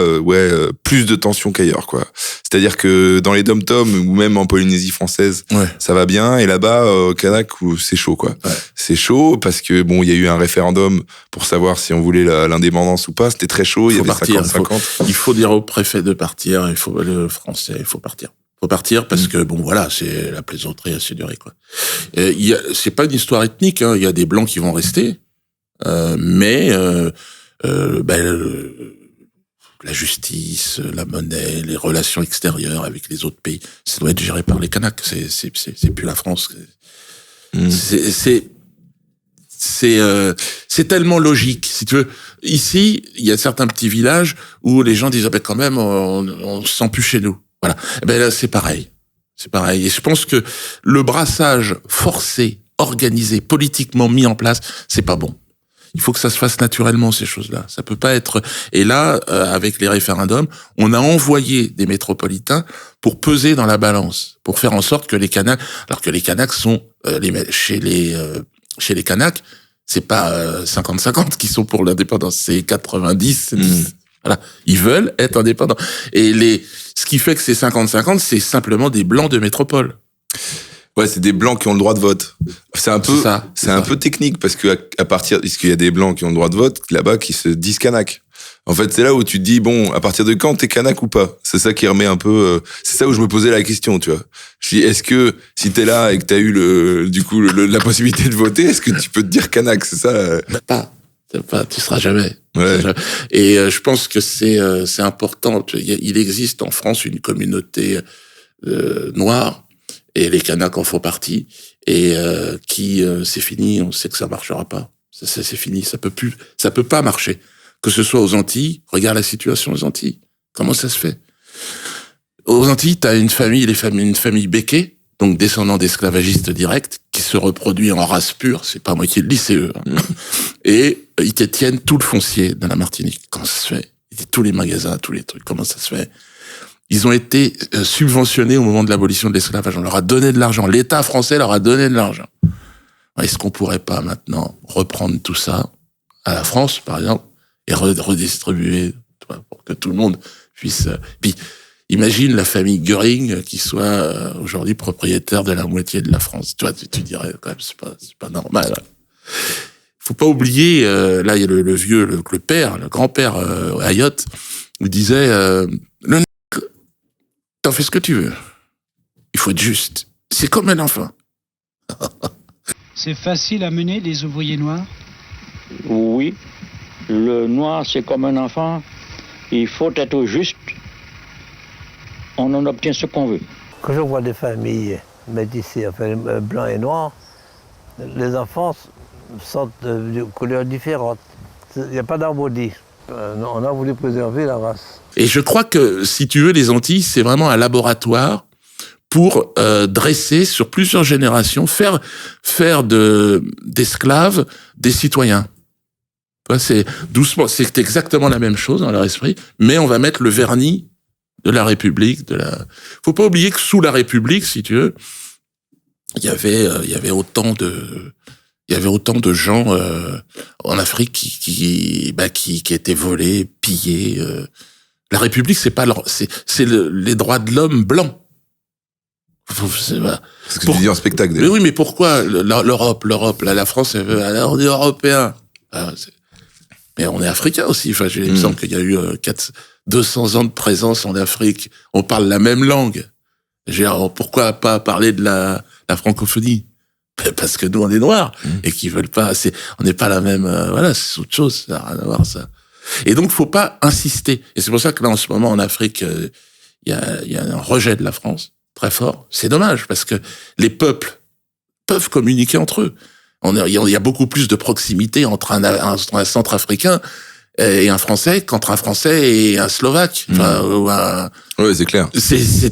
plus de tension qu'ailleurs, quoi. C'est-à-dire que dans les dom-toms, ou même en Polynésie française, ça va bien. Et là-bas, au Kanak, c'est chaud, quoi. Ouais. C'est chaud parce que, bon, il y a eu un référendum pour savoir si on voulait l'indépendance ou pas. C'était très chaud. Il y avait 50-50. Il faut dire au préfet de partir. Il faut le français. Il faut partir. Faut partir parce que bon voilà, c'est la plaisanterie a su durer, quoi. C'est pas une histoire ethnique, hein. Il y a des blancs qui vont rester, mais la justice, la monnaie, les relations extérieures avec les autres pays, ça doit être géré par les Kanaks. C'est plus la France. C'est tellement logique, si tu veux. Ici, il y a certains petits villages où les gens disent ah ben quand même on se sent plus chez nous. Voilà. Et ben là, c'est pareil. C'est pareil. Et je pense que le brassage forcé, organisé, politiquement mis en place, c'est pas bon. Il faut que ça se fasse naturellement, ces choses-là. Ça peut pas être... Et là, avec les référendums, on a envoyé des métropolitains pour peser dans la balance, pour faire en sorte que les Kanaks... Alors que les Kanaks sont... chez les Kanaks, c'est pas 50-50 qui sont pour l'indépendance, c'est 90, 10. Voilà, ils veulent être indépendants. Et ce qui fait que c'est 50-50, c'est simplement des blancs de métropole. Ouais, c'est des blancs qui ont le droit de vote. C'est un peu technique parce que à partir, parce qu'il y a des blancs qui ont le droit de vote là-bas qui se disent kanak. En fait, c'est là où tu te dis, bon, à partir de quand t'es kanak ou pas? C'est ça qui remet un peu, c'est ça où je me posais la question, tu vois. Je dis, est-ce que si t'es là et que t'as eu la possibilité de voter, est-ce que tu peux te dire kanak? C'est ça? Tu seras jamais. Ouais. Et je pense que c'est important. Il existe en France une communauté noire et les Kanaks en font partie et c'est fini. On sait que ça marchera pas. C'est fini. Ça peut pas marcher. Que ce soit aux Antilles, regarde la situation aux Antilles. Comment ça se fait? Aux Antilles, t'as une famille béquée, donc descendant d'esclavagistes directs, qui se reproduit en race pure. C'est pas moi qui le dis, c'est eux. Et ils détiennent tout le foncier de la Martinique. Comment ça se fait? Tous les magasins, tous les trucs. Comment ça se fait? Ils ont été subventionnés au moment de l'abolition de l'esclavage. On leur a donné de l'argent. L'État français leur a donné de l'argent. Est-ce qu'on pourrait pas maintenant reprendre tout ça à la France, par exemple, et redistribuer pour que tout le monde puisse... Puis, imagine la famille Göring qui soit aujourd'hui propriétaire de la moitié de la France. Tu vois, tu dirais quand même, c'est pas normal. Faut pas oublier, là il y a le grand-père Hayot, il disait le t'en fais ce que tu veux. Il faut être juste. C'est comme un enfant. C'est facile à mener les ouvriers noirs? Oui. Le noir, c'est comme un enfant. Il faut être juste. On en obtient ce qu'on veut. Quand je vois des familles métissées, enfin blancs et noirs, les enfants sortent de couleurs différentes. Il n'y a pas d'harmonie. On a voulu préserver la race. Et je crois que, si tu veux, les Antilles, c'est vraiment un laboratoire pour dresser sur plusieurs générations, faire d'esclaves des citoyens. C'est exactement la même chose dans leur esprit, mais on va mettre le vernis de la République, Faut pas oublier que sous la République, si tu veux, il y avait autant de gens en Afrique qui étaient volés, pillés. La République, c'est les droits de l'homme blanc. C'est ce que tu dis en spectacle. Mais oui, mais pourquoi l'Europe, là, la France, elle veut, alors on est européen. Mais on est africain aussi. Enfin, il me semble qu'il y a eu 200 ans de présence en Afrique. On parle la même langue. Pourquoi pas parler de la francophonie? Parce que nous, on est noirs et qu'ils veulent pas. On n'est pas la même. Voilà, c'est autre chose. Ça n'a rien à voir, ça. Et donc, faut pas insister. Et c'est pour ça que là, en ce moment, en Afrique, il y a un rejet de la France très fort. C'est dommage parce que les peuples peuvent communiquer entre eux. Il y a beaucoup plus de proximité entre un Centrafricain et un Français qu'entre un Français et un Slovaque. Enfin, ouais, c'est clair.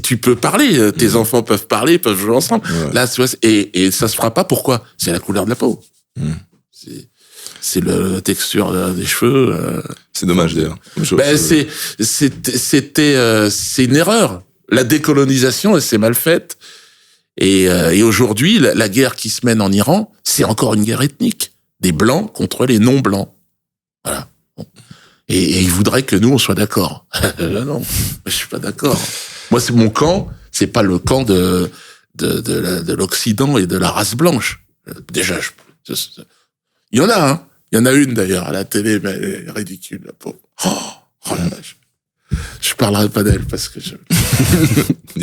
Tu peux parler. Tes enfants peuvent parler, peuvent jouer ensemble. Ouais. Là, tu vois, et ça se fera pas. Pourquoi? C'est la couleur de la peau. C'est la texture des cheveux. C'est dommage d'ailleurs. C'est une erreur. La décolonisation, elle s'est mal faite. Et aujourd'hui, la guerre qui se mène en Iran, c'est encore une guerre ethnique. Des blancs contre les non-blancs. Voilà. Et ils voudraient que nous, on soit d'accord. Non, je suis pas d'accord. Moi, c'est mon camp, c'est pas le camp de l'Occident et de la race blanche. Déjà, il y en a, hein. Il y en a une d'ailleurs à la télé, mais elle est ridicule, la pauvre. Oh la vache. Je parlerai pas d'elle parce que tu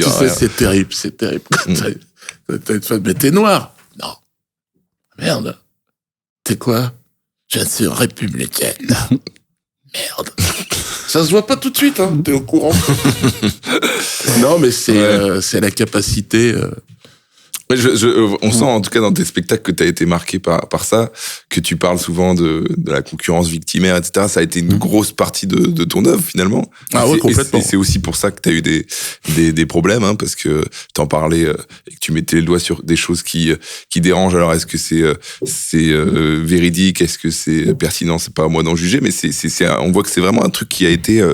sais, c'est terrible. T'as une femme, mais t'es noir. Non. Merde. T'es quoi? Je suis républicaine. Merde. Ça se voit pas tout de suite, hein. T'es au courant. Non, mais c'est la capacité. On sent en tout cas dans tes spectacles que tu as été marqué par ça, que tu parles souvent de la concurrence victimaire, etc. Ça a été une grosse partie de ton œuvre finalement. Ah ouais, complètement. Et c'est aussi pour ça que tu as eu des problèmes, hein, parce que t'en parlais et que tu mettais le doigt sur des choses qui dérangent. Alors est-ce que c'est véridique, est-ce que c'est pertinent? C'est pas à moi d'en juger, mais on voit que c'est vraiment un truc qui a été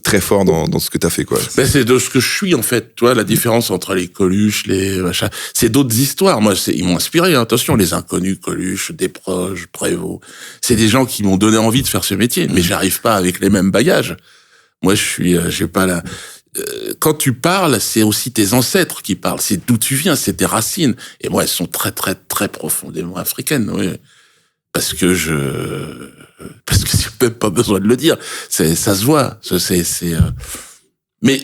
très fort dans ce que tu as fait, quoi. C'est de ce que je suis en fait. Tu vois la différence entre les Coluche, les machins. C'est d'autres histoires. Moi, ils m'ont inspiré. Hein. Attention, les inconnus, Coluche, Desproges, Prévost. C'est des gens qui m'ont donné envie de faire ce métier. Mais j'arrive pas avec les mêmes bagages. Moi, j'ai pas quand tu parles, c'est aussi tes ancêtres qui parlent. C'est d'où tu viens, c'est tes racines. Et moi, elles sont très, très, très profondément africaines. Oui. Parce que j'ai même pas besoin de le dire. Ça se voit. Mais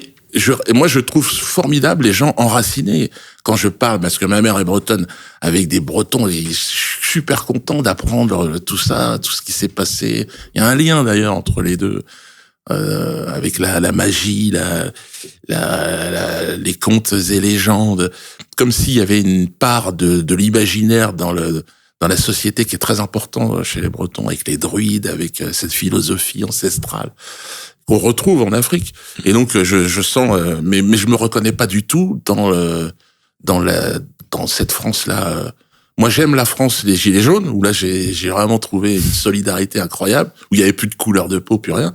moi, je trouve formidable les gens enracinés. Quand je parle, parce que ma mère est bretonne, avec des Bretons, et je suis super content d'apprendre tout ça, tout ce qui s'est passé. Il y a un lien d'ailleurs entre les deux, avec la magie, les contes et légendes, comme s'il y avait une part de l'imaginaire dans la société qui est très important chez les Bretons, avec les druides, avec cette philosophie ancestrale qu'on retrouve en Afrique. Et donc je sens, mais je me reconnais pas du tout dans cette France-là. Moi, j'aime la France des Gilets jaunes, où là j'ai vraiment trouvé une solidarité incroyable, où il y avait plus de couleur de peau, plus rien.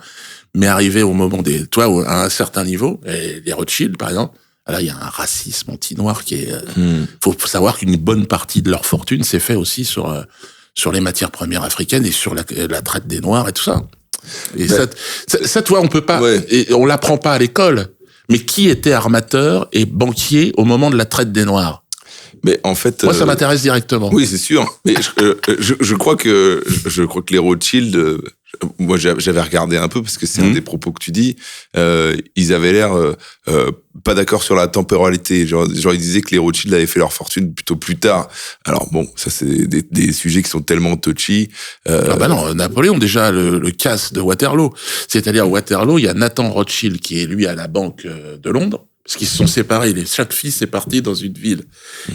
Mais arrivé au moment à un certain niveau, les Rothschild par exemple, là il y a un racisme anti-noir qui est. Faut savoir qu'une bonne partie de leur fortune s'est fait aussi sur les matières premières africaines et sur la traite des Noirs et tout ça. Et ça, toi, on peut pas, et on l'apprend pas à l'école. Mais qui était armateur et banquier au moment de la traite des Noirs? Mais en fait, moi, ça m'intéresse directement. Oui, c'est sûr. Mais je crois que les Rothschild, moi, j'avais regardé un peu parce que c'est un des propos que tu dis. Ils avaient l'air pas d'accord sur la temporalité. Genre, ils disaient que les Rothschild avaient fait leur fortune plutôt plus tard. Alors bon, ça c'est des sujets qui sont tellement touchy. Non, Napoléon déjà le casse de Waterloo. C'est-à-dire Waterloo, il y a Nathan Rothschild qui est lui à la banque de Londres. Parce qu'ils se sont séparés, chaque fils est parti dans une ville.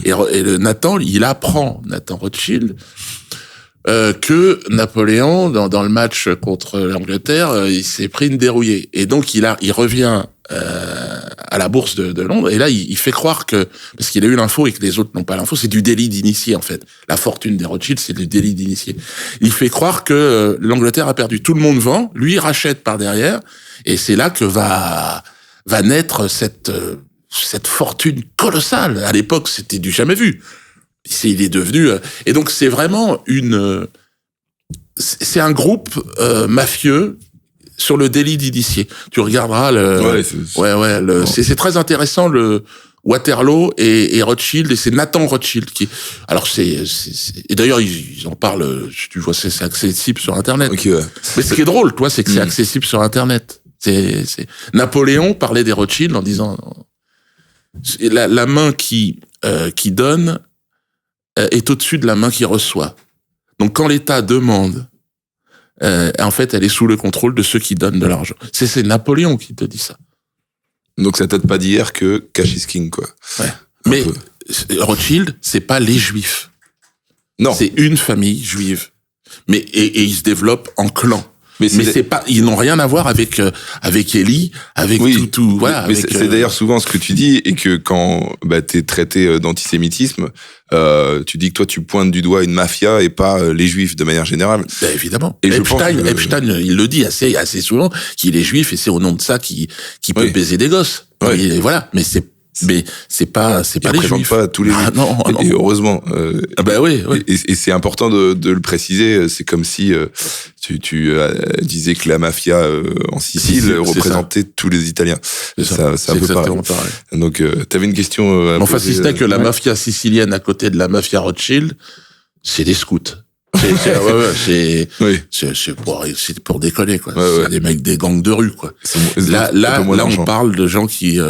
Et Nathan Rothschild, que Napoléon, dans le match contre l'Angleterre, il s'est pris une dérouillée. Et donc, il revient à la bourse de Londres, et là, il fait croire parce qu'il a eu l'info et que les autres n'ont pas l'info, c'est du délit d'initié, en fait. La fortune des Rothschild, c'est du délit d'initié. Il fait croire que l'Angleterre a perdu. Tout le monde vend, lui, il rachète par derrière, et c'est là que va naître cette fortune colossale. À l'époque, c'était du jamais vu. Il est devenu... et donc, c'est vraiment c'est un groupe mafieux sur le délit d'initié. Tu regarderas c'est très intéressant, le Waterloo et Rothschild, et c'est Nathan Rothschild qui... Alors, et d'ailleurs, ils en parlent, tu vois, c'est accessible sur Internet. Okay, ouais. Mais ce qui est drôle, toi, c'est que c'est accessible sur Internet. Napoléon parlait des Rothschild en disant la main qui donne est au-dessus de la main qui reçoit. Donc quand l'État demande, en fait, elle est sous le contrôle de ceux qui donnent de l'argent. C'est Napoléon qui te dit ça. Donc ça date pas d'hier que cash is king, quoi. Ouais. Mais Rothschild, c'est pas les Juifs. Non. C'est une famille juive. Mais et ils se développent en clan. Mais c'est pas, ils n'ont rien à voir avec Élie, avec tout, voilà. Mais c'est d'ailleurs souvent ce que tu dis, et que quand t'es traité d'antisémitisme, tu dis que toi tu pointes du doigt une mafia et pas les juifs de manière générale. Ben évidemment. Et Epstein, il le dit assez souvent qu'il est juif, et c'est au nom de ça qu'il peut baiser des gosses. Et voilà. Mais c'est pas les juifs. Pas tous les juifs. Non. Et heureusement. Oui. Et c'est important de le préciser. C'est comme si tu disais que la mafia en Sicile représentait tous les Italiens. C'est un peu pareil. Donc, t'avais une question. Enfin, si c'était que la mafia sicilienne à côté de la mafia Rothschild, c'est des scouts. C'est pour déconner, quoi. C'est des mecs, des gangs de rue, quoi. Là, on parle de gens qui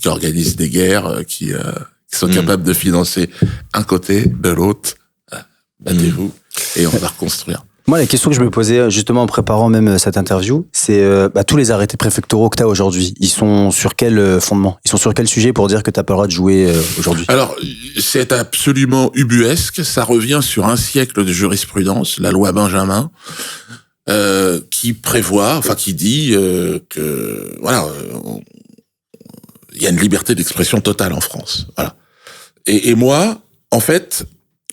organisent des guerres, qui sont capables de financer un côté, de l'autre. Battez-vous, et on va reconstruire. Moi, la question que je me posais justement en préparant même cette interview, c'est tous les arrêtés préfectoraux que tu as aujourd'hui, ils sont sur quel fondement? Ils sont sur quel sujet pour dire que tu n'as pas le droit de jouer aujourd'hui? Alors, c'est absolument ubuesque. Ça revient sur un siècle de jurisprudence, la loi Benjamin, qui prévoit, enfin qui dit que voilà, il y a une liberté d'expression totale en France. Voilà. Et moi, en fait,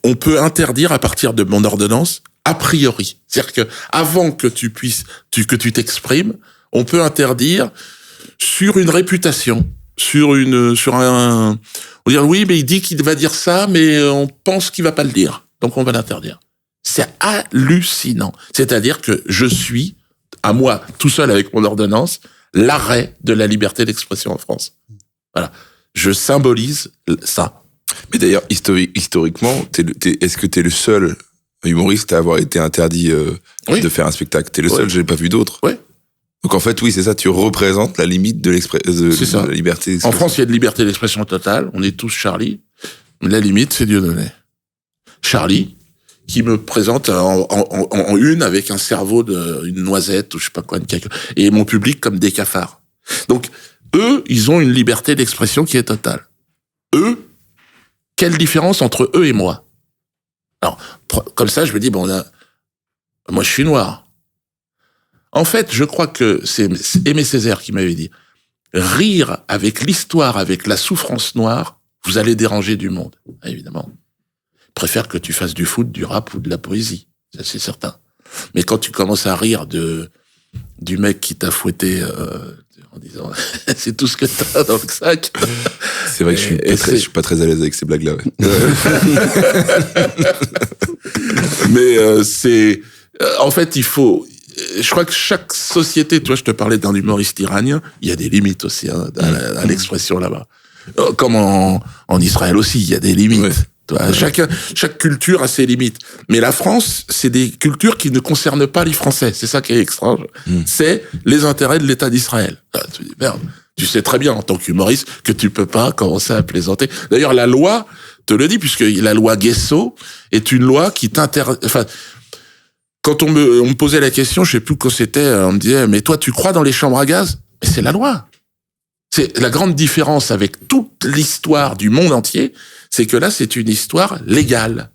on peut interdire à partir de mon ordonnance a priori. C'est-à-dire que avant que tu t'exprimes, on peut interdire sur une réputation, on va dire oui, mais il dit qu'il va dire ça, mais on pense qu'il va pas le dire. Donc on va l'interdire. C'est hallucinant. C'est-à-dire que je suis, à moi, tout seul avec mon ordonnance, l'arrêt de la liberté d'expression en France. Voilà. Je symbolise ça. Mais d'ailleurs, historiquement, est-ce que t'es le seul humoriste à avoir été interdit de faire un spectacle? T'es le seul, j'ai pas vu d'autres. Ouais. Donc en fait, oui, c'est ça, tu représentes la limite de la liberté d'expression. En France, il y a de liberté d'expression totale, on est tous Charlie. La limite, c'est Dieudonné. Charlie, qui me présente en une avec un cerveau une noisette ou je sais pas quoi, et mon public comme des cafards. Donc, eux, ils ont une liberté d'expression qui est totale. Eux, quelle différence entre eux et moi? Alors, comme ça, je me dis, moi, je suis noir. En fait, je crois que c'est Aimé Césaire qui m'avait dit, rire avec l'histoire, avec la souffrance noire, vous allez déranger du monde. Évidemment. Je préfère que tu fasses du foot, du rap ou de la poésie. Ça, c'est certain. Mais quand tu commences à rire du mec qui t'a fouetté, en disant, c'est tout ce que t'as dans le sac. C'est vrai que je suis pas très à l'aise avec ces blagues-là, ouais. Mais, en fait, je crois que chaque société, toi, je te parlais d'un humoriste iranien, il y a des limites aussi, à l'expression là-bas. Comme en Israël aussi, il y a des limites. Ouais. Chaque culture a ses limites. Mais la France, c'est des cultures qui ne concernent pas les Français. C'est ça qui est étrange. C'est les intérêts de l'État d'Israël. Là, tu dis, merde. Tu sais très bien, en tant qu'humoriste, que tu peux pas commencer à plaisanter. D'ailleurs, la loi te le dit, puisque la loi Guesso est une loi qui quand on me posait la question, je sais plus quand c'était, on me disait, mais toi, tu crois dans les chambres à gaz? Mais c'est la loi. C'est la grande différence avec toute l'histoire du monde entier, c'est que là, c'est une histoire légale.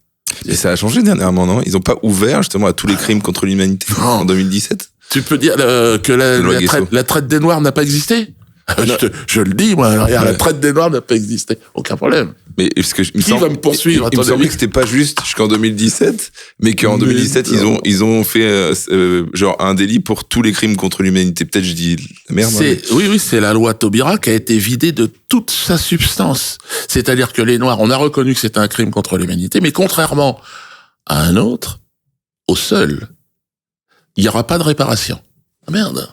Et ça a changé dernièrement, non? Ils ont pas ouvert justement à tous les crimes contre l'humanité en 2017? Tu peux dire que la traite des Noirs n'a pas existé? Je le dis, moi, regarde, la traite des Noirs n'a pas existé. Aucun problème. Mais est-ce que qui va me poursuivre? Il me semblait que c'était pas juste jusqu'en 2017, mais qu'en 2017 ils ont fait genre un délit pour tous les crimes contre l'humanité. Peut-être je dis la merde. Oui, c'est la loi Taubira qui a été vidée de toute sa substance. C'est-à-dire que les Noirs, on a reconnu que c'était un crime contre l'humanité, mais contrairement à un autre, au seul, il n'y aura pas de réparation. Ah, merde.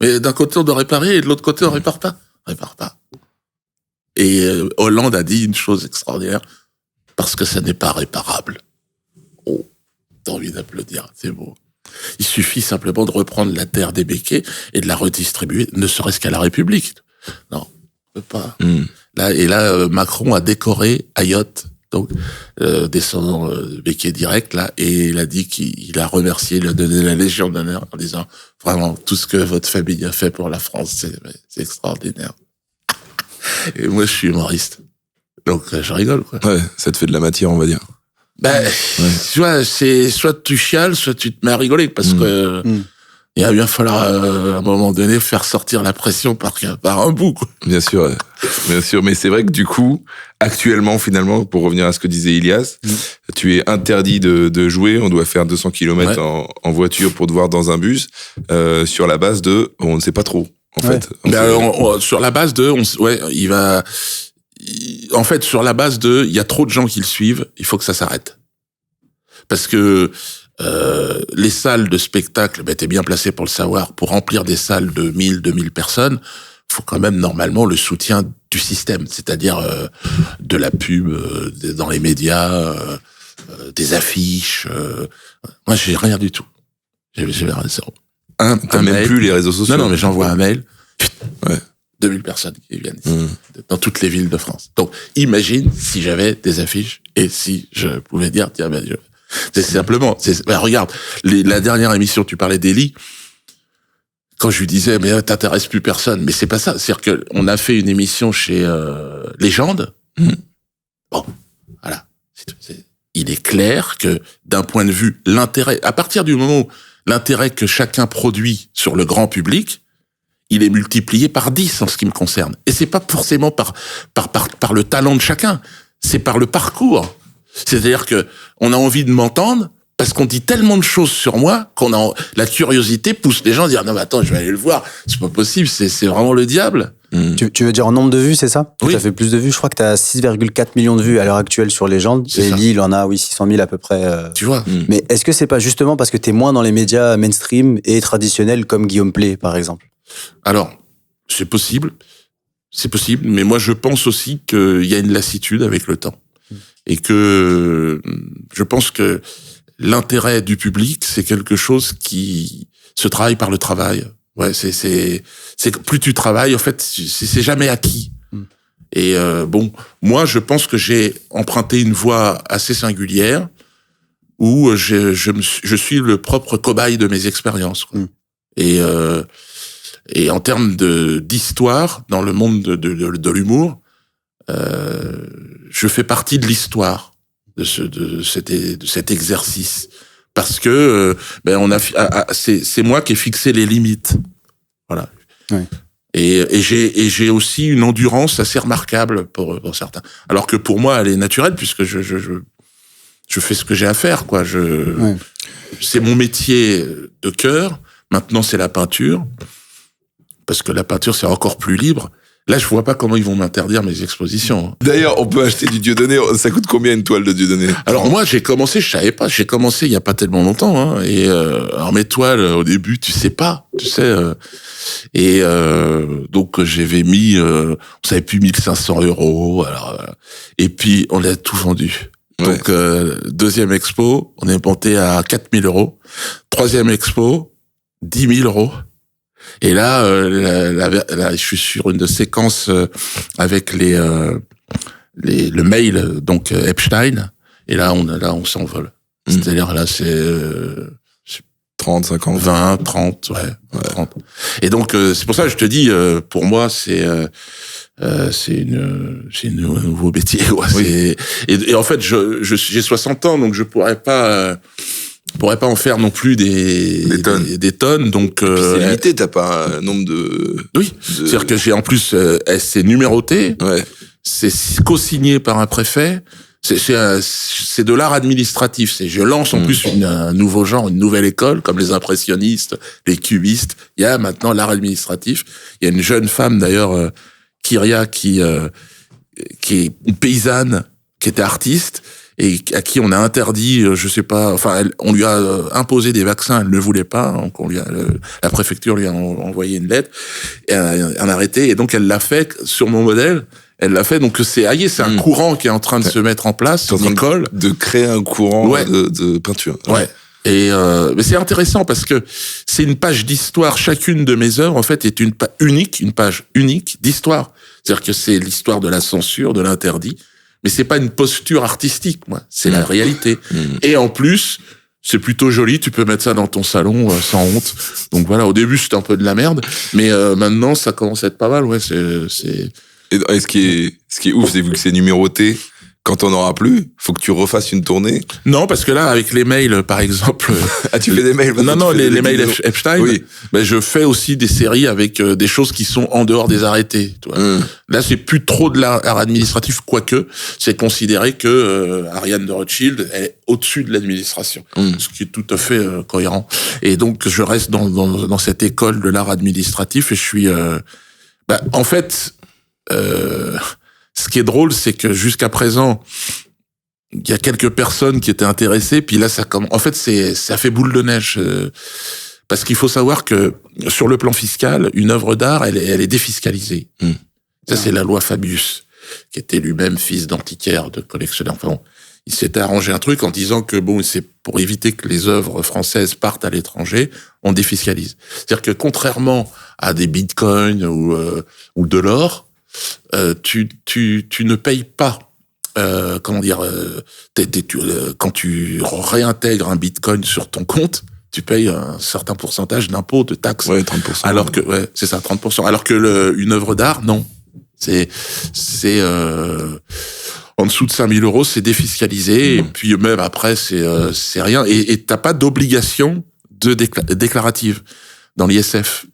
Mais d'un côté on doit réparer et de l'autre côté on répare pas. Et Hollande a dit une chose extraordinaire, parce que ça n'est pas réparable. Oh, t'as envie d'applaudir, c'est beau. Il suffit simplement de reprendre la terre des béquets et de la redistribuer, ne serait-ce qu'à la République. Non, on peut pas. Là, Macron a décoré Ayotte, donc descendant béquet direct, là, et il a dit qu'il a remercié, il a donné la Légion d'honneur en disant vraiment tout ce que votre famille a fait pour la France, c'est extraordinaire. Et moi, je suis humoriste. Donc, je rigole, quoi. Ouais, ça te fait de la matière, on va dire. Tu vois, c'est soit tu chiales, soit tu te mets à rigoler, parce que il va bien falloir, à un moment donné, faire sortir la pression par un bout, quoi. Bien sûr. Mais c'est vrai que du coup, actuellement, finalement, pour revenir à ce que disait Ilias, tu es interdit de jouer. On doit faire 200 km en voiture pour te voir dans un bus, sur la base de, on ne sait pas trop. En fait, sur la base de, en fait, sur la base de, il y a trop de gens qui le suivent, il faut que ça s'arrête. Parce que les salles de spectacle, t'es bien placé pour le savoir, pour remplir des salles de 1000, 2000 personnes, faut quand même normalement le soutien du système, c'est-à-dire de la pub dans les médias, des affiches. Moi, j'ai rien du tout. J'ai zéro. T'as même plus les réseaux sociaux. Non, mais j'envoie un mail. 2000 personnes qui viennent ici, dans toutes les villes de France. Donc, imagine si j'avais des affiches et si je pouvais dire, tiens, c'est simplement, regarde, la dernière émission, tu parlais d'Eli. Quand je lui disais, mais t'intéresses plus personne, mais c'est pas ça. C'est-à-dire que on a fait une émission chez Légende. Bon, voilà. Il est clair que d'un point de vue l'intérêt, à partir du moment où l'intérêt que chacun produit sur le grand public, il est multiplié par 10 en ce qui me concerne. Et c'est pas forcément par le talent de chacun, c'est par le parcours. C'est-à-dire que on a envie de m'entendre parce qu'on dit tellement de choses sur moi la curiosité pousse les gens à dire non mais attends, je vais aller le voir, c'est pas possible, c'est vraiment le diable. Tu veux dire en nombre de vues, c'est ça? Oui. Tu as fait plus de vues, je crois que tu as 6,4 millions de vues à l'heure actuelle sur Légende. Et Eli, il en a 600 000 à peu près. Tu vois. Mais est-ce que c'est pas justement parce que tu es moins dans les médias mainstream et traditionnels comme Guillaume Play, par exemple? Alors, c'est possible, mais moi je pense aussi qu'il y a une lassitude avec le temps. Et que je pense que l'intérêt du public, c'est quelque chose qui se travaille par le travail. Ouais, c'est que plus tu travailles, en fait, c'est jamais acquis. Et bon, moi je pense que j'ai emprunté une voie assez singulière où je suis le propre cobaye de mes expériences. Et en termes d'histoire, dans le monde de l'humour, je fais partie de l'histoire de cet exercice, parce que c'est moi qui ai fixé les limites. Voilà. Ouais. Et j'ai aussi une endurance assez remarquable pour certains. Alors que pour moi, elle est naturelle, puisque je fais ce que j'ai à faire, quoi. C'est mon métier de cœur. Maintenant, c'est la peinture. Parce que la peinture, c'est encore plus libre. Là, je vois pas comment ils vont m'interdire mes expositions. D'ailleurs, on peut acheter du Dieudonné. Ça coûte combien une toile de Dieudonné? Alors moi, j'ai commencé, je savais pas. J'ai commencé il y a pas tellement longtemps. Hein, et alors mes toiles, au début, tu sais pas. Tu sais. Donc j'avais mis, on savait plus 1500 €. Alors, et puis on a tout vendu. Ouais. Donc deuxième expo, on est monté à 4000 €. Troisième expo, 10 000 €. Et là, je suis sur une séquence avec le mail, donc Epstein. Et là, on s'envole. C'est-à-dire là, c'est 30, 50, 20, 30, ouais. 30. Et donc c'est pour ça que je te dis, pour moi, c'est un nouveau métier. Ouais, oui. Et en fait, j'ai 60 ans, donc je pourrais pas en faire non plus des tonnes. Donc c'est limité, t'as pas un nombre de... Oui, c'est-à-dire que j'ai en plus, c'est numéroté, ouais. C'est co-signé par un préfet, c'est de l'art administratif. Je lance en plus un nouveau genre, une nouvelle école, comme les impressionnistes, les cubistes. Il y a maintenant l'art administratif. Il y a une jeune femme d'ailleurs, Kyria, qui est une paysanne, qui était artiste, et à qui on a interdit, je sais pas, enfin, on lui a imposé des vaccins, elle ne voulait pas, donc la préfecture lui a envoyé une lettre, un arrêté, et donc elle l'a fait sur mon modèle. Elle l'a fait, donc c'est un courant qui est en train de se mettre en place, une école. De créer un courant de peinture. Ouais. Et mais c'est intéressant parce que c'est une page d'histoire. Chacune de mes œuvres, en fait, est une page unique d'histoire. C'est-à-dire que c'est l'histoire de la censure, de l'interdit. Mais c'est pas une posture artistique, moi. C'est la réalité. Et en plus, c'est plutôt joli. Tu peux mettre ça dans ton salon sans honte. Donc voilà. Au début, c'était un peu de la merde, mais maintenant, ça commence à être pas mal. Ouais, c'est. Et ce qui est ouf, c'est vu que c'est numéroté. Quand on n'aura plus, faut que tu refasses une tournée. Non, parce que là, avec les mails, par exemple. Ah, tu fais des mails? Non, les mails Epstein. Oui. Ben, je fais aussi des séries avec des choses qui sont en dehors des arrêtés. Tu vois. Là, c'est plus trop de l'art administratif, quoique c'est considéré que Ariane de Rothschild est au-dessus de l'administration, ce qui est tout à fait cohérent. Et donc, je reste dans cette école de l'art administratif et je suis. En fait. Ce qui est drôle, c'est que jusqu'à présent, il y a quelques personnes qui étaient intéressées, puis là, en fait, ça fait boule de neige. Parce qu'il faut savoir que, sur le plan fiscal, une œuvre d'art, elle est défiscalisée. Ça, c'est la loi Fabius, qui était lui-même fils d'antiquaire, de collectionneur. Enfin, bon, il s'était arrangé un truc en disant que, bon, c'est pour éviter que les œuvres françaises partent à l'étranger, on défiscalise. C'est-à-dire que, contrairement à des bitcoins ou de l'or, tu ne payes pas, quand tu réintègres un bitcoin sur ton compte, tu payes un certain pourcentage d'impôts, de taxes. Ouais, 30%. Alors que, c'est ça, 30%. Alors que une œuvre d'art, non. C'est en dessous de 5 000 €, c'est défiscalisé, et puis même après, c'est rien. Et t'as pas d'obligation déclarative dans l'ISF.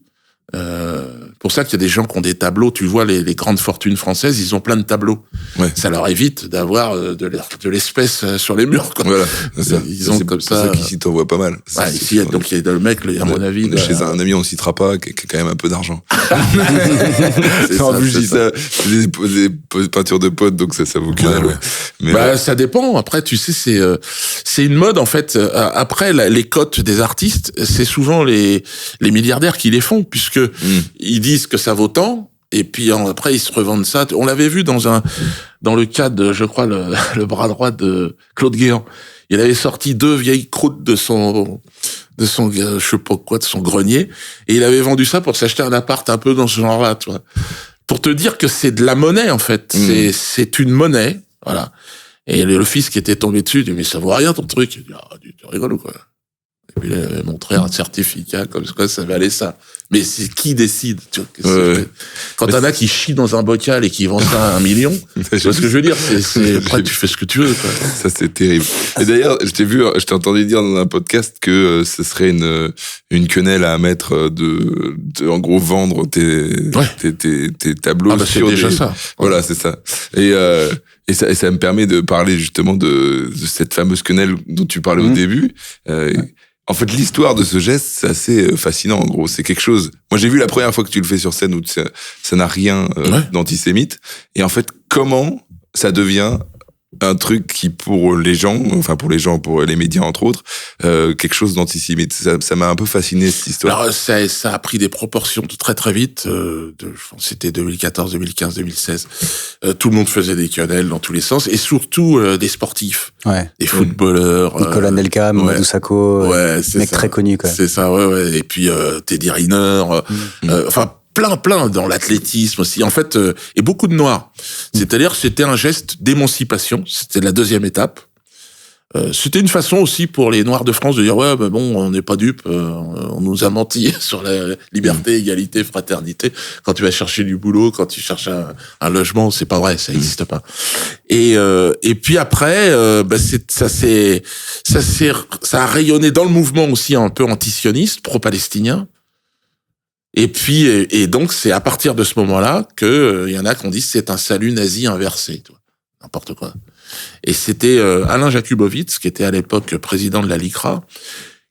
pour ça qu'il y a des gens qui ont des tableaux. Tu vois, les grandes fortunes françaises, ils ont plein de tableaux. Ouais. Ça leur évite d'avoir de l'espèce sur les murs, quoi. Voilà. C'est Ils ont comme ça. C'est ça qu'ici t'en vois pas mal. Ouais, ici, donc il y a le mec, à mon avis. Chez un ami, on ne citera pas, qui a quand même un peu d'argent. C'est En ça, plus, je c'est dis ça, des peintures de potes, donc ça vaut que dalle. Ouais. Mais Bah, ça dépend. Après, tu sais, c'est une mode, en fait. Après, les cotes des artistes, c'est souvent les milliardaires qui les font, puisque ils disent que ça vaut tant, et puis après, ils se revendent ça. On l'avait vu dans le cadre de, je crois, le bras droit de Claude Guéant. Il avait sorti 2 vieilles croûtes de son je sais pas quoi, de son grenier, et il avait vendu ça pour s'acheter un appart un peu dans ce genre-là, tu vois. Pour te dire que c'est de la monnaie, en fait. C'est une monnaie, voilà. Et le fils qui était tombé dessus, il dit, mais ça vaut rien ton truc. Il dit, ah, tu rigoles ou quoi? Et puis il avait montré un certificat, comme quoi ça valait ça. Mais c'est qui décide, tu vois, quand t'en as qui chient dans un bocal et qui vendent ça à 1 million, tu vois ce que je veux dire? Après, tu fais ce que tu veux, quoi. ça, c'est terrible. Et d'ailleurs, je t'ai entendu dire dans un podcast que ce serait une quenelle à mettre de en gros, vendre tes tableaux. Ah, bah, c'est déjà ça. Voilà, c'est ça. Et ça me permet de parler justement de cette fameuse quenelle dont tu parlais au début. En fait, l'histoire de ce geste, c'est assez fascinant, en gros. C'est quelque chose... Moi, j'ai vu la première fois que tu le fais sur scène où ça n'a rien d'antisémite. Et en fait, comment ça devient un truc qui, pour les gens, pour les médias, entre autres, quelque chose d'antisémite. Ça m'a un peu fasciné, cette histoire. Alors, ça a pris des proportions très, très vite. Je pense que c'était 2014, 2015, 2016. Tout le monde faisait des quenelles dans tous les sens. Et surtout, des sportifs. Ouais. Des footballeurs. Nicolas Nelka, Mamadou Sakho. Ouais, c'est mec ça. très connu, quoi. C'est ça, ouais. Et puis, Teddy Riner. Enfin, plein dans l'athlétisme aussi. En fait, et beaucoup de noirs. C'est-à-dire que c'était un geste d'émancipation. C'était la 2e étape. C'était une façon aussi pour les Noirs de France de dire, ouais, ben bon, on n'est pas dupes, on nous a menti sur la liberté, égalité, fraternité. Quand tu vas chercher du boulot, quand tu cherches un logement, c'est pas vrai, ça n'existe pas. Et puis après, ça a rayonné dans le mouvement aussi un peu antisioniste, pro-palestinien. Et puis, et donc, c'est à partir de ce moment-là que y en a qui ont dit c'est un salut nazi inversé, tu vois. N'importe quoi. Et c'était Alain Jakubowicz, qui était à l'époque président de la LICRA,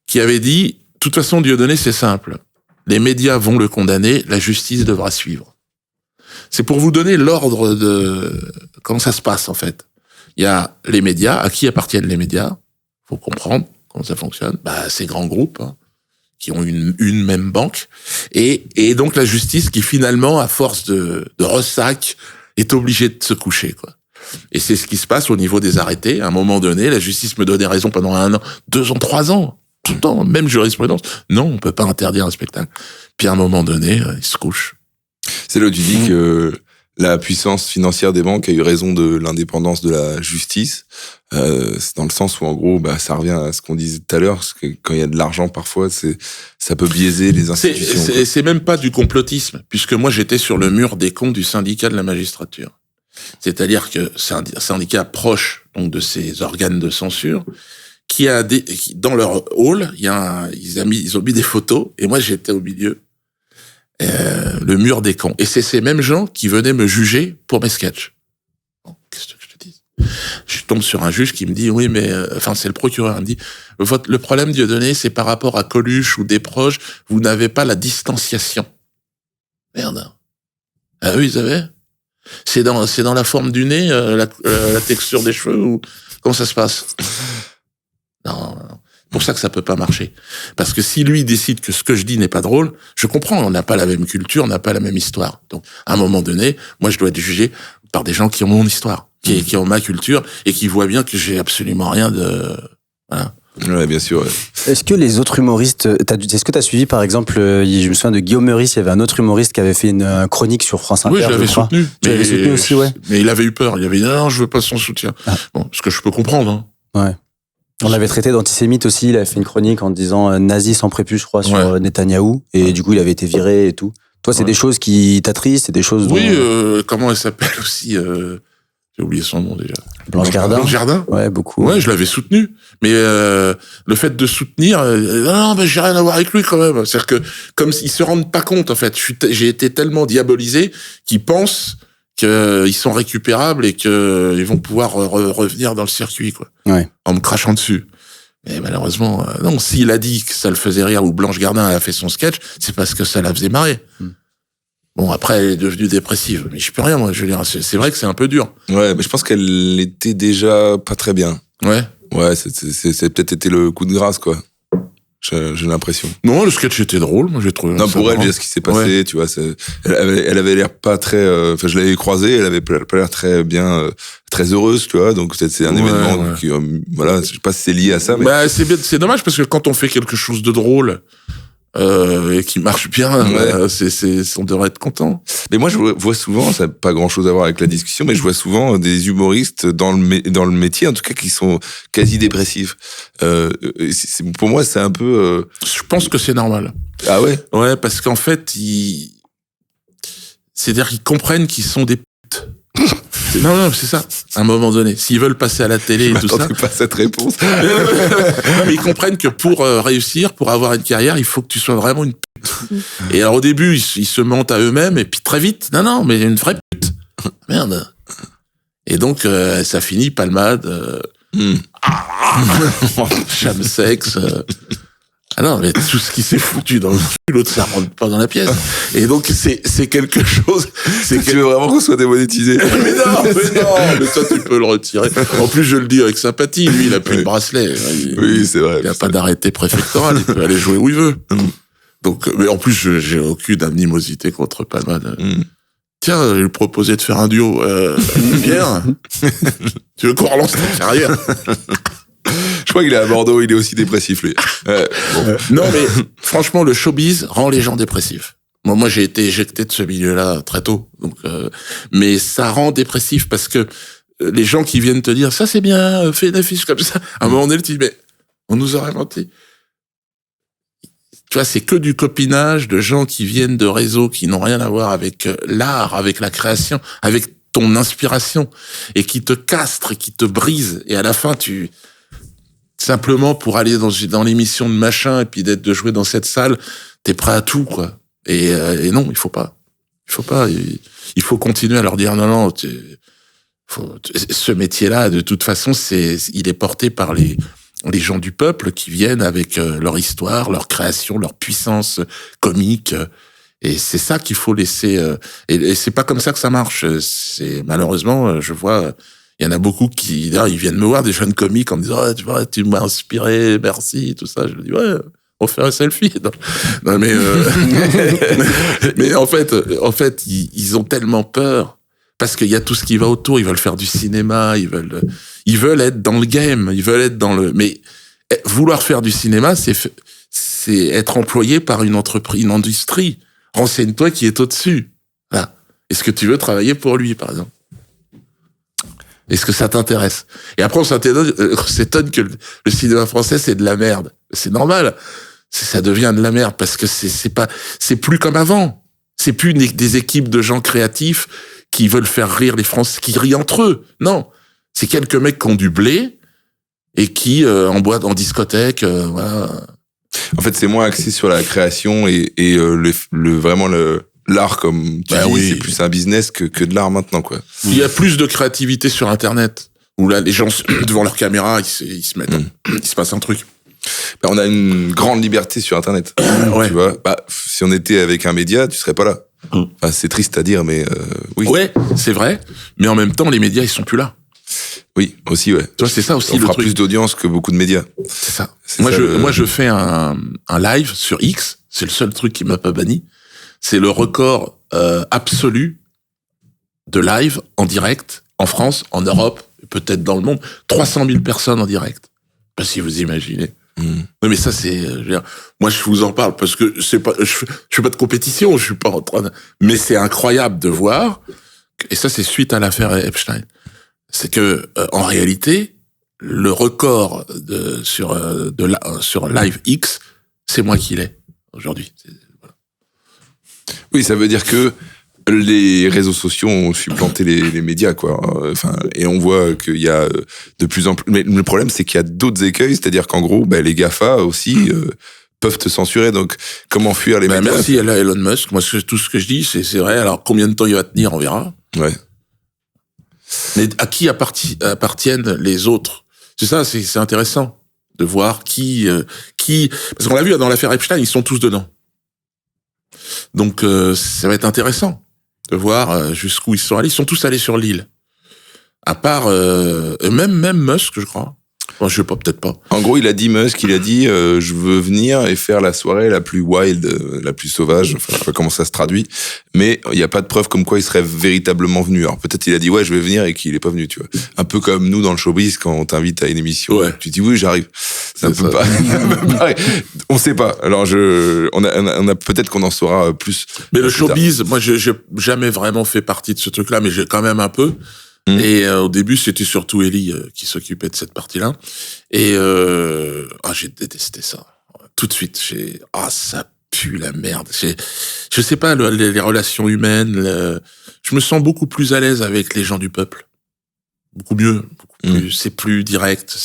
qui avait dit, de toute façon, Dieudonné, c'est simple. Les médias vont le condamner, la justice devra suivre. C'est pour vous donner l'ordre de comment ça se passe, en fait. Il y a les médias, à qui appartiennent les médias? Faut comprendre comment ça fonctionne. Bah, ces grands groupes, qui ont une même banque. Et donc, la justice qui, finalement, à force de ressac, est obligée de se coucher, quoi. Et c'est ce qui se passe au niveau des arrêtés. À un moment donné, la justice me donnait raison pendant 1 an, 2 ans, 3 ans. Tout le temps, même jurisprudence. Non, on peut pas interdire un spectacle. Puis à un moment donné, il se couche. C'est là où tu dis que la puissance financière des banques a eu raison de l'indépendance de la justice. C'est dans le sens où, en gros, ça revient à ce qu'on disait tout à l'heure, parce que quand il y a de l'argent, parfois, ça peut biaiser les institutions. C'est même pas du complotisme, puisque moi, j'étais sur le mur des comptes du syndicat de la magistrature. C'est-à-dire que c'est un syndicat proche donc de ces organes de censure qui dans leur hall, ils ont mis des photos et moi j'étais au milieu, le mur des cons. Et c'est ces mêmes gens qui venaient me juger pour mes sketchs. Bon, qu'est-ce que je te dis? Je tombe sur un juge qui me dit oui mais c'est le procureur, il me dit le problème Dieudonné, c'est par rapport à Coluche ou des proches, vous n'avez pas la distanciation. Merde. Ah eux ils avaient. C'est dans la forme du nez, la texture des cheveux, ou comment ça se passe? Non. C'est pour ça que ça peut pas marcher. Parce que si lui décide que ce que je dis n'est pas drôle, je comprends, on n'a pas la même culture, on n'a pas la même histoire. Donc, à un moment donné, moi, je dois être jugé par des gens qui ont mon histoire, qui ont ma culture, et qui voient bien que j'ai absolument rien de... Voilà. Ouais, bien sûr. Ouais. Est-ce que les autres humoristes, est-ce que tu as suivi par exemple, je me souviens de Guillaume Meurice, il y avait un autre humoriste qui avait fait une chronique sur France Inter. Oui, je l'avais soutenu. Tu l'avais soutenu aussi, ouais. Mais il avait eu peur. Il avait dit non, je veux pas son soutien. Bon, ce que je peux comprendre. Ouais. On l'avait traité d'antisémite aussi. Il avait fait une chronique en disant nazi sans prépuce, je crois, sur Netanyahou. Et du coup, il avait été viré et tout. Toi, c'est des choses qui t'attristent, c'est des choses. Oui, comment elle s'appelle aussi J'ai oublié son nom déjà. Blanche Gardin. Blanche Gardin. Ouais, beaucoup. Ouais, je l'avais soutenu. Mais le fait de soutenir, non, mais j'ai rien à voir avec lui quand même. C'est-à-dire que comme ils se rendent pas compte, en fait, j'ai été tellement diabolisé qu'ils pensent qu'ils sont récupérables et qu'ils vont pouvoir revenir dans le circuit, quoi. Ouais. En me crachant dessus. Mais malheureusement, non. S'il a dit que ça le faisait rire ou Blanche Gardin a fait son sketch, c'est parce que ça la faisait marrer. Bon, après, elle est devenue dépressive. Mais je peux rien, moi. Je veux dire, c'est vrai que c'est un peu dur. Ouais, mais je pense qu'elle était déjà pas très bien. Ouais. Ouais, c'est peut-être été le coup de grâce, quoi. J'ai l'impression. Non, le sketch était drôle, moi j'ai trouvé. Non, pour elle, ce qui s'est passé, tu vois, elle avait l'air pas très, enfin, je l'avais croisée, elle avait pas l'air très bien, très heureuse, tu vois, donc peut-être c'est un événement qui, voilà, je sais pas si c'est lié à ça, mais. Bah, c'est dommage parce que quand on fait quelque chose de drôle, et qui marche bien, on devrait être content. Mais moi, je vois souvent, ça n'a pas grand chose à voir avec la discussion, mais je vois souvent des humoristes dans le métier, en tout cas, qui sont quasi dépressifs. Pour moi, c'est un peu, Je pense que c'est normal. Ah ouais? Ouais, parce qu'en fait, c'est-à-dire qu'ils comprennent qu'ils sont des putes. Non, c'est ça. À un moment donné, s'ils veulent passer à la télé et tout ça. Je pas cette réponse. Non, mais ils comprennent que pour réussir, pour avoir une carrière, il faut que tu sois vraiment une pute. Et alors au début, ils se mentent à eux-mêmes et puis très vite, non, mais une vraie pute. Merde. Et donc ça finit palmade, chamsex. Ah non, mais tout ce qui s'est foutu dans le cul, l'autre ça rentre pas dans la pièce. Et donc c'est quelque chose. Tu veux vraiment qu'on soit démonétisé? mais non, mais toi tu peux le retirer. En plus je le dis avec sympathie, lui il a plus de bracelet. Oui, c'est vrai. Il a pas d'arrêté préfectoral, il peut aller jouer où il veut. Donc, mais en plus j'ai aucune animosité contre Palmade. Tiens, il lui proposait de faire un duo. Bien. Tu veux qu'on relance ta carrière? Je crois qu'il est à Bordeaux, il est aussi dépressif, lui. Bon. Non, mais franchement, le showbiz rend les gens dépressifs. Moi, j'ai été éjecté de ce milieu-là très tôt. Donc, mais ça rend dépressif parce que les gens qui viennent te dire ça c'est bien, fais une affiche comme ça. À un moment donné, tu dis mais on nous aurait menti. Tu vois, c'est que du copinage de gens qui viennent de réseaux qui n'ont rien à voir avec l'art, avec la création, avec ton inspiration et qui te castrent et qui te brisent. Et à la fin, simplement pour aller dans l'émission de machin et puis de jouer dans cette salle, t'es prêt à tout, quoi. Et non, il faut pas. Il faut continuer à leur dire non, ce métier-là, de toute façon, il est porté par les gens du peuple qui viennent avec leur histoire, leur création, leur puissance comique. Et c'est ça qu'il faut laisser. Et c'est pas comme ça que ça marche. C'est malheureusement, je vois. Il y en a beaucoup qui, d'ailleurs, ils viennent me voir, des jeunes comiques, en me disant, tu vois, tu m'as inspiré, merci, tout ça. Je dis, ouais, on fait un selfie. Non, mais, mais en fait, ils ont tellement peur parce qu'il y a tout ce qui va autour. Ils veulent faire du cinéma, ils veulent être dans le game, ils veulent être dans le, mais vouloir faire du cinéma, c'est être employé par une entreprise, une industrie. Renseigne-toi qui est au-dessus. Là. Est-ce que tu veux travailler pour lui, par exemple? Est-ce que ça t'intéresse? Et après, on s'étonne que le cinéma français, c'est de la merde. C'est normal. Ça devient de la merde parce que c'est plus comme avant. C'est plus des équipes de gens créatifs qui veulent faire rire les Français, qui rient entre eux. Non. C'est quelques mecs qui ont du blé et qui, en boîte, en discothèque, voilà. En fait, c'est moins axé sur la création et vraiment l'art, comme tu dis, oui. c'est plus un business que de l'art maintenant, quoi. Il y a plus de créativité sur Internet, où là, les gens, devant leur caméra, ils se mettent, il se passe un truc. Ben, on a une grande liberté sur Internet. Ouais. Tu vois, si on était avec un média, tu serais pas là. Enfin, c'est triste à dire, mais oui. Ouais, c'est vrai. Mais en même temps, les médias, ils sont plus là. Oui, aussi, ouais. Tu vois, c'est ça aussi on le fera truc. plus d'audience que beaucoup de médias. C'est ça. Moi, je fais un live sur X. C'est le seul truc qui m'a pas banni. C'est le record absolu de live en direct en France, en Europe, peut-être dans le monde. 300 000 personnes en direct. Pas si vous imaginez. Non, mais ça, moi, je vous en parle parce que je fais pas de compétition, je suis pas en train de, mais c'est incroyable de voir. Et ça, c'est suite à l'affaire Epstein. C'est que, en réalité, le record sur Live X, c'est moi qui l'ai, aujourd'hui. Voilà. Oui, ça veut dire que Les réseaux sociaux ont supplanté les médias, quoi. Enfin, et on voit qu'il y a de plus en plus. Mais le problème, c'est qu'il y a d'autres écueils, c'est-à-dire qu'en gros, les GAFA aussi peuvent te censurer. Donc, comment fuir les médias? Merci à Elon Musk. Moi, tout ce que je dis, c'est vrai. Alors, combien de temps il va tenir, on verra. Ouais. Mais à qui appartiennent les autres? C'est ça, c'est intéressant de voir qui, parce qu'on l'a vu dans l'affaire Epstein, ils sont tous dedans. Donc, ça va être intéressant de voir jusqu'où ils sont allés. Ils sont tous allés sur l'île. À part, même Musk, je crois. Enfin, je sais pas, peut-être pas. En gros, Musk, je veux venir et faire la soirée la plus wild, la plus sauvage. Enfin, je sais pas comment ça se traduit. Mais il n'y a pas de preuve comme quoi il serait véritablement venu. Alors peut-être il a dit ouais, je vais venir et qu'il est pas venu, tu vois. Un peu comme nous dans le showbiz quand on t'invite à une émission. Ouais. Tu dis oui, j'arrive. C'est un peu pas. On sait pas. Alors on a peut-être qu'on en saura plus. Mais le showbiz, moi, j'ai jamais vraiment fait partie de ce truc-là, mais j'ai quand même un peu. Et au début, c'était surtout Ellie qui s'occupait de cette partie-là. Et j'ai détesté ça. Tout de suite, ça pue la merde. Je sais pas, les relations humaines, je me sens beaucoup plus à l'aise avec les gens du peuple. Beaucoup mieux. C'est plus direct,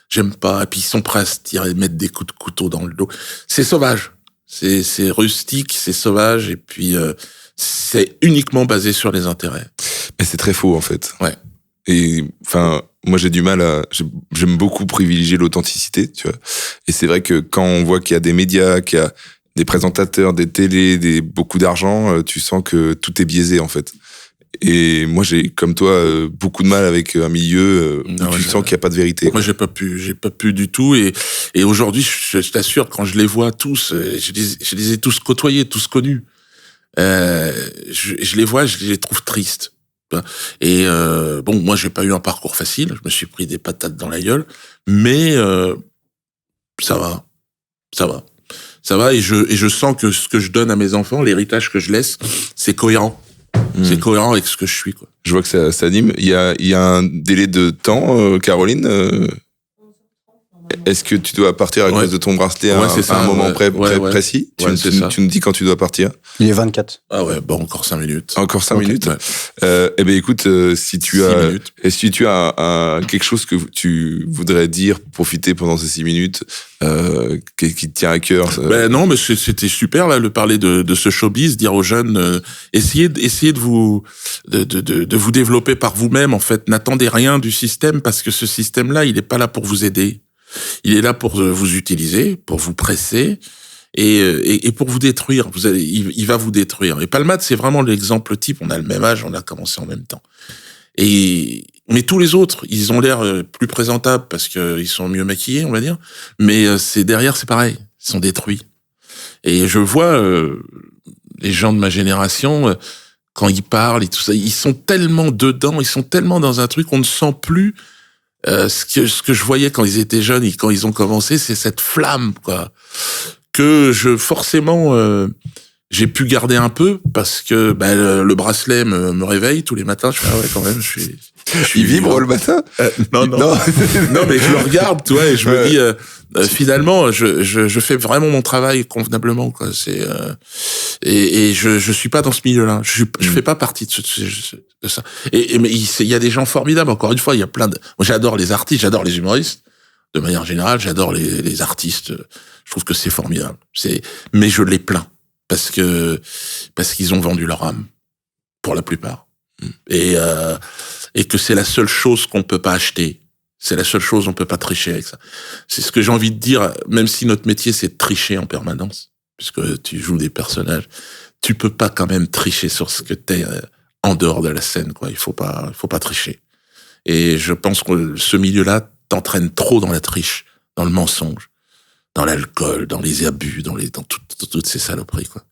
j'aime pas. Et puis ils sont prêts à se mettre des coups de couteau dans le dos. C'est sauvage. C'est rustique, c'est sauvage, et puis c'est uniquement basé sur les intérêts. Mais c'est très faux, en fait. Ouais. Et, enfin, moi, j'ai du mal j'aime beaucoup privilégier l'authenticité, tu vois. Et c'est vrai que quand on voit qu'il y a des médias, qu'il y a des présentateurs, des télés, beaucoup d'argent, tu sens que tout est biaisé, en fait. Et moi, j'ai, comme toi, beaucoup de mal avec un milieu où tu sens qu'il n'y a pas de vérité. Moi, j'ai pas pu du tout. Et aujourd'hui, je t'assure, quand je les vois tous, je les ai tous côtoyés, tous connus. Je les vois, je les trouve tristes. Et moi, j'ai pas eu un parcours facile. Je me suis pris des patates dans la gueule, mais ça va. Et je sens que ce que je donne à mes enfants, l'héritage que je laisse, c'est cohérent. C'est cohérent avec ce que je suis, quoi. Je vois que ça s'anime. Il y a un délai de temps, Caroline. Est-ce que tu dois partir à cause de ton bracelet à un moment précis? Tu nous dis quand tu dois partir? Il est 24. Ah ouais, encore 5 minutes. Encore 5 minutes? Ouais. Écoute, si tu as quelque chose que tu voudrais dire, profiter pendant ces 6 minutes, qui te tient à cœur. Non, mais c'était super, là, de parler de ce showbiz, dire aux jeunes, essayez de vous développer par vous-même, en fait. N'attendez rien du système, parce que ce système-là, il est pas là pour vous aider. Il est là pour vous utiliser, pour vous presser et pour vous détruire. Il va vous détruire. Et Palmade, c'est vraiment l'exemple type. On a le même âge, on a commencé en même temps. Mais tous les autres, ils ont l'air plus présentables parce qu'ils sont mieux maquillés, on va dire. Mais derrière, c'est pareil. Ils sont détruits. Et je vois les gens de ma génération, quand ils parlent et tout ça, ils sont tellement dedans, ils sont tellement dans un truc, on ne sent plus. Ce que je voyais quand ils étaient jeunes et quand ils ont commencé, c'est cette flamme, quoi, que forcément j'ai pu garder un peu parce que le bracelet me réveille tous les matins. Je fais quand même, il vibre le matin. Non, mais je le regarde, tu vois, et je me dis finalement, je fais vraiment mon travail convenablement, quoi. Et je suis pas dans ce milieu-là. Je fais pas partie de ça. Mais il y a des gens formidables. Encore une fois, il y a plein de. Moi, j'adore les artistes, j'adore les humoristes. De manière générale, j'adore les artistes. Je trouve que c'est formidable. Mais je les plains parce qu'ils ont vendu leur âme pour la plupart. Et que c'est la seule chose qu'on peut pas acheter. C'est la seule chose, on peut pas tricher avec ça. C'est ce que j'ai envie de dire, même si notre métier c'est de tricher en permanence, puisque tu joues des personnages, tu peux pas quand même tricher sur ce que t'es en dehors de la scène, quoi. Il faut pas tricher. Et je pense que ce milieu-là t'entraîne trop dans la triche, dans le mensonge, dans l'alcool, dans les abus, dans toutes ces saloperies, quoi.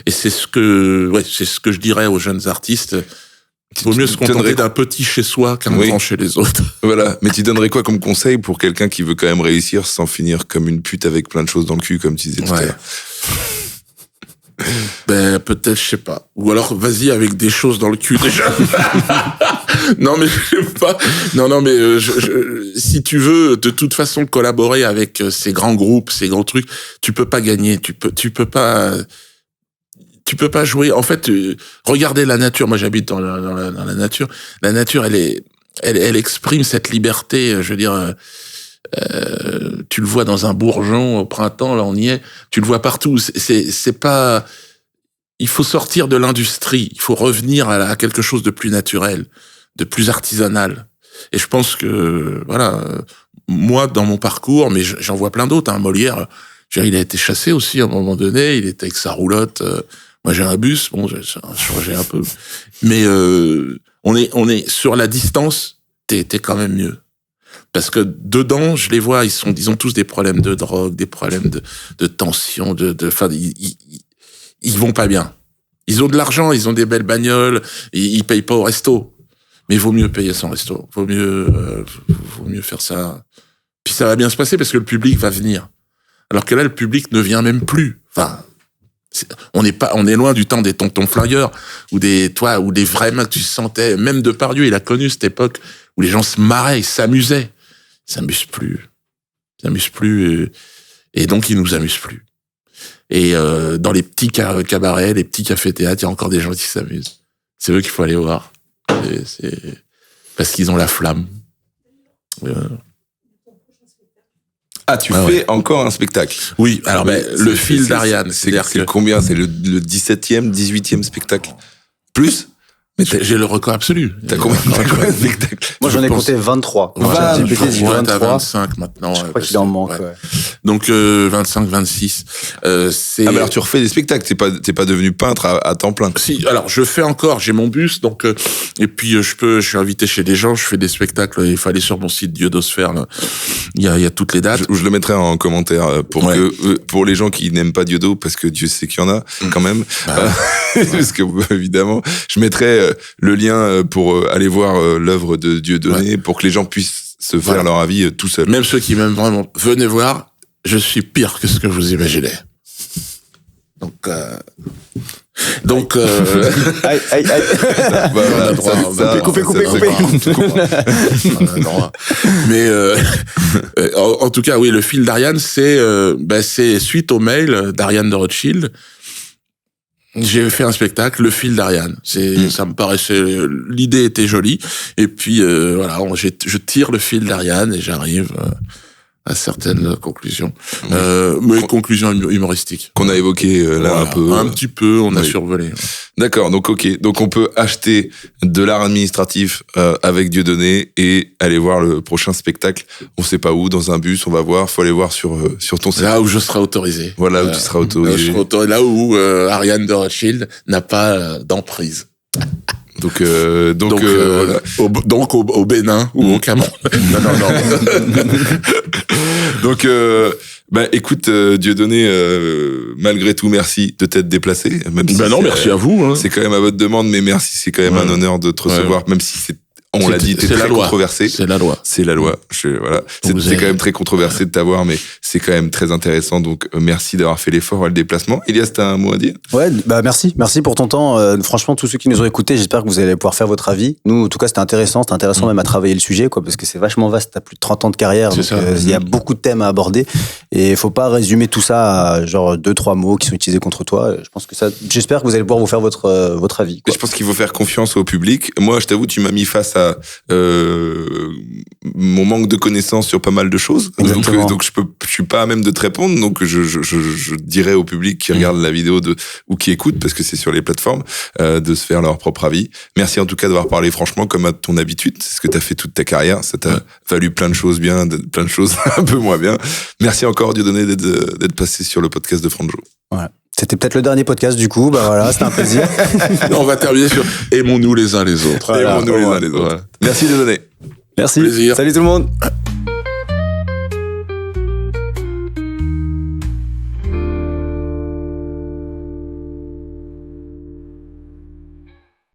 Et c'est ce que je dirais aux jeunes artistes. Il vaut mieux se contenter d'un petit chez soi qu'un grand chez les autres. Voilà. Mais tu donnerais quoi comme conseil pour quelqu'un qui veut quand même réussir sans finir comme une pute avec plein de choses dans le cul, comme tu disais tout à l'heure? Peut-être, je sais pas. Ou alors, vas-y avec des choses dans le cul déjà. Non, mais je sais pas. Non, mais si tu veux de toute façon collaborer avec ces grands groupes, ces grands trucs, tu peux pas gagner. Tu peux pas. tu peux pas jouer. En fait, regardez la nature. Moi, j'habite dans la nature. La nature, elle exprime cette liberté. Je veux dire, tu le vois dans un bourgeon au printemps. Là, on y est. Tu le vois partout. C'est pas. Il faut sortir de l'industrie. Il faut revenir à quelque chose de plus naturel, de plus artisanal. Et je pense que voilà, moi, dans mon parcours, mais j'en vois plein d'autres. Hein, Molière. Il a été chassé aussi à un moment donné. Il était avec sa roulotte. Moi, j'ai un bus. Bon, j'ai changé un peu. Mais on est sur la distance. T'es quand même mieux. Parce que dedans, je les vois. Ils ont tous des problèmes de drogue, des problèmes de tension, enfin, ils vont pas bien. Ils ont de l'argent, ils ont des belles bagnoles. Ils payent pas au resto. Mais il vaut mieux payer son resto. Vaut mieux faire ça. Puis ça va bien se passer parce que le public va venir. Alors que là, le public ne vient même plus. Enfin, on est loin du temps des tontons flingueurs, ou des vrais mecs, tu sentais, même Depardieu, il a connu cette époque où les gens se marraient, ils s'amusaient. Ils s'amusent plus. Et donc, ils nous amusent plus. Et, dans les petits cabarets, les petits cafés-théâtres, il y a encore des gens qui s'amusent. C'est eux qu'il faut aller voir. Parce qu'ils ont la flamme. Ah, tu fais encore un spectacle? Oui, alors le fil d'Ariane. C'est combien? C'est le 17e, 18e spectacle? Plus? Mais j'ai le record absolu. T'as combien de spectacles? Moi, j'en ai compté 23. J'ai 25 maintenant. Je crois qu'il en manque, ouais. Donc, 25, 26. mais alors tu refais des spectacles, t'es pas devenu peintre à temps plein. Si, alors je fais encore, j'ai mon bus, donc, et puis je suis invité chez des gens, je fais des spectacles, il faut aller sur mon site Diodosphère, là. Il y a toutes les dates. Je le mettrai en commentaire pour les gens qui n'aiment pas Diodo, parce que Dieu sait qu'il y en a, quand même. Parce que, évidemment, je mettrai le lien pour aller voir l'œuvre de Dieudonné, pour que les gens puissent se faire leur avis tout seuls. Même ceux qui m'aiment vraiment, venez voir, je suis pire que ce que vous imaginez. Donc, aïe. On a droit. Coupez. Mais en tout cas, oui, le fil d'Ariane, c'est suite au mail d'Ariane de Rothschild. J'ai fait un spectacle, Le fil d'Ariane. Ça me paraissait, l'idée était jolie. Et puis, voilà, je tire le fil d'Ariane et j'arrive à certaines conclusions. Mais conclusions humoristiques. Qu'on a évoqué là un peu. Un petit peu, on a survolé. D'accord, donc ok. Donc on peut acheter de l'art administratif avec Dieudonné et aller voir le prochain spectacle. On sait pas où, dans un bus, on va voir. Faut aller voir sur ton site. Là où je serai autorisé. Voilà, où tu seras autorisé. Là où Ariane de Rothschild n'a pas d'emprise. Donc au Bénin ou au Cameroun. Non. Donc, écoute, Dieudonné, malgré tout, merci de t'être déplacé. Même si merci à vous. Hein. C'est quand même à votre demande, mais merci, c'est quand même un honneur de te recevoir, même si on l'a dit, t'es très controversé. C'est la loi. C'est la loi. Voilà. C'est quand même très controversé de t'avoir, mais c'est quand même très intéressant. Donc, merci d'avoir fait l'effort et le déplacement. Elias, t'as un mot à dire? Ouais, merci. Merci pour ton temps. Franchement, tous ceux qui nous ont écoutés, j'espère que vous allez pouvoir faire votre avis. Nous, en tout cas, c'était intéressant même à travailler le sujet, quoi, parce que c'est vachement vaste. T'as plus de 30 ans de carrière. Donc, il y a beaucoup de thèmes à aborder. Et il faut pas résumer tout ça à genre 2-3 mots qui sont utilisés contre toi. Je pense que j'espère que vous allez pouvoir vous faire votre avis, quoi. Je pense qu'il faut faire confiance au public. Moi, je t'avoue, tu m'as mis face à, mon manque de connaissances sur pas mal de choses. Donc je suis pas à même de te répondre. Donc je dirais au public qui regarde la vidéo ou qui écoute, parce que c'est sur les plateformes, de se faire leur propre avis. Merci en tout cas d'avoir parlé franchement comme à ton habitude. C'est ce que t'as fait toute ta carrière. Ça t'a valu plein de choses bien, plein de choses un peu moins bien. Merci encore Dieudonné d'être passé sur le podcast de Franjo. Voilà. C'était peut-être le dernier podcast du coup. Voilà, c'était un plaisir. On va terminer sur aimons-nous les uns les autres. Aimons-nous les uns les autres. Merci Dieudonné. Merci. Plaisir. Salut tout le monde.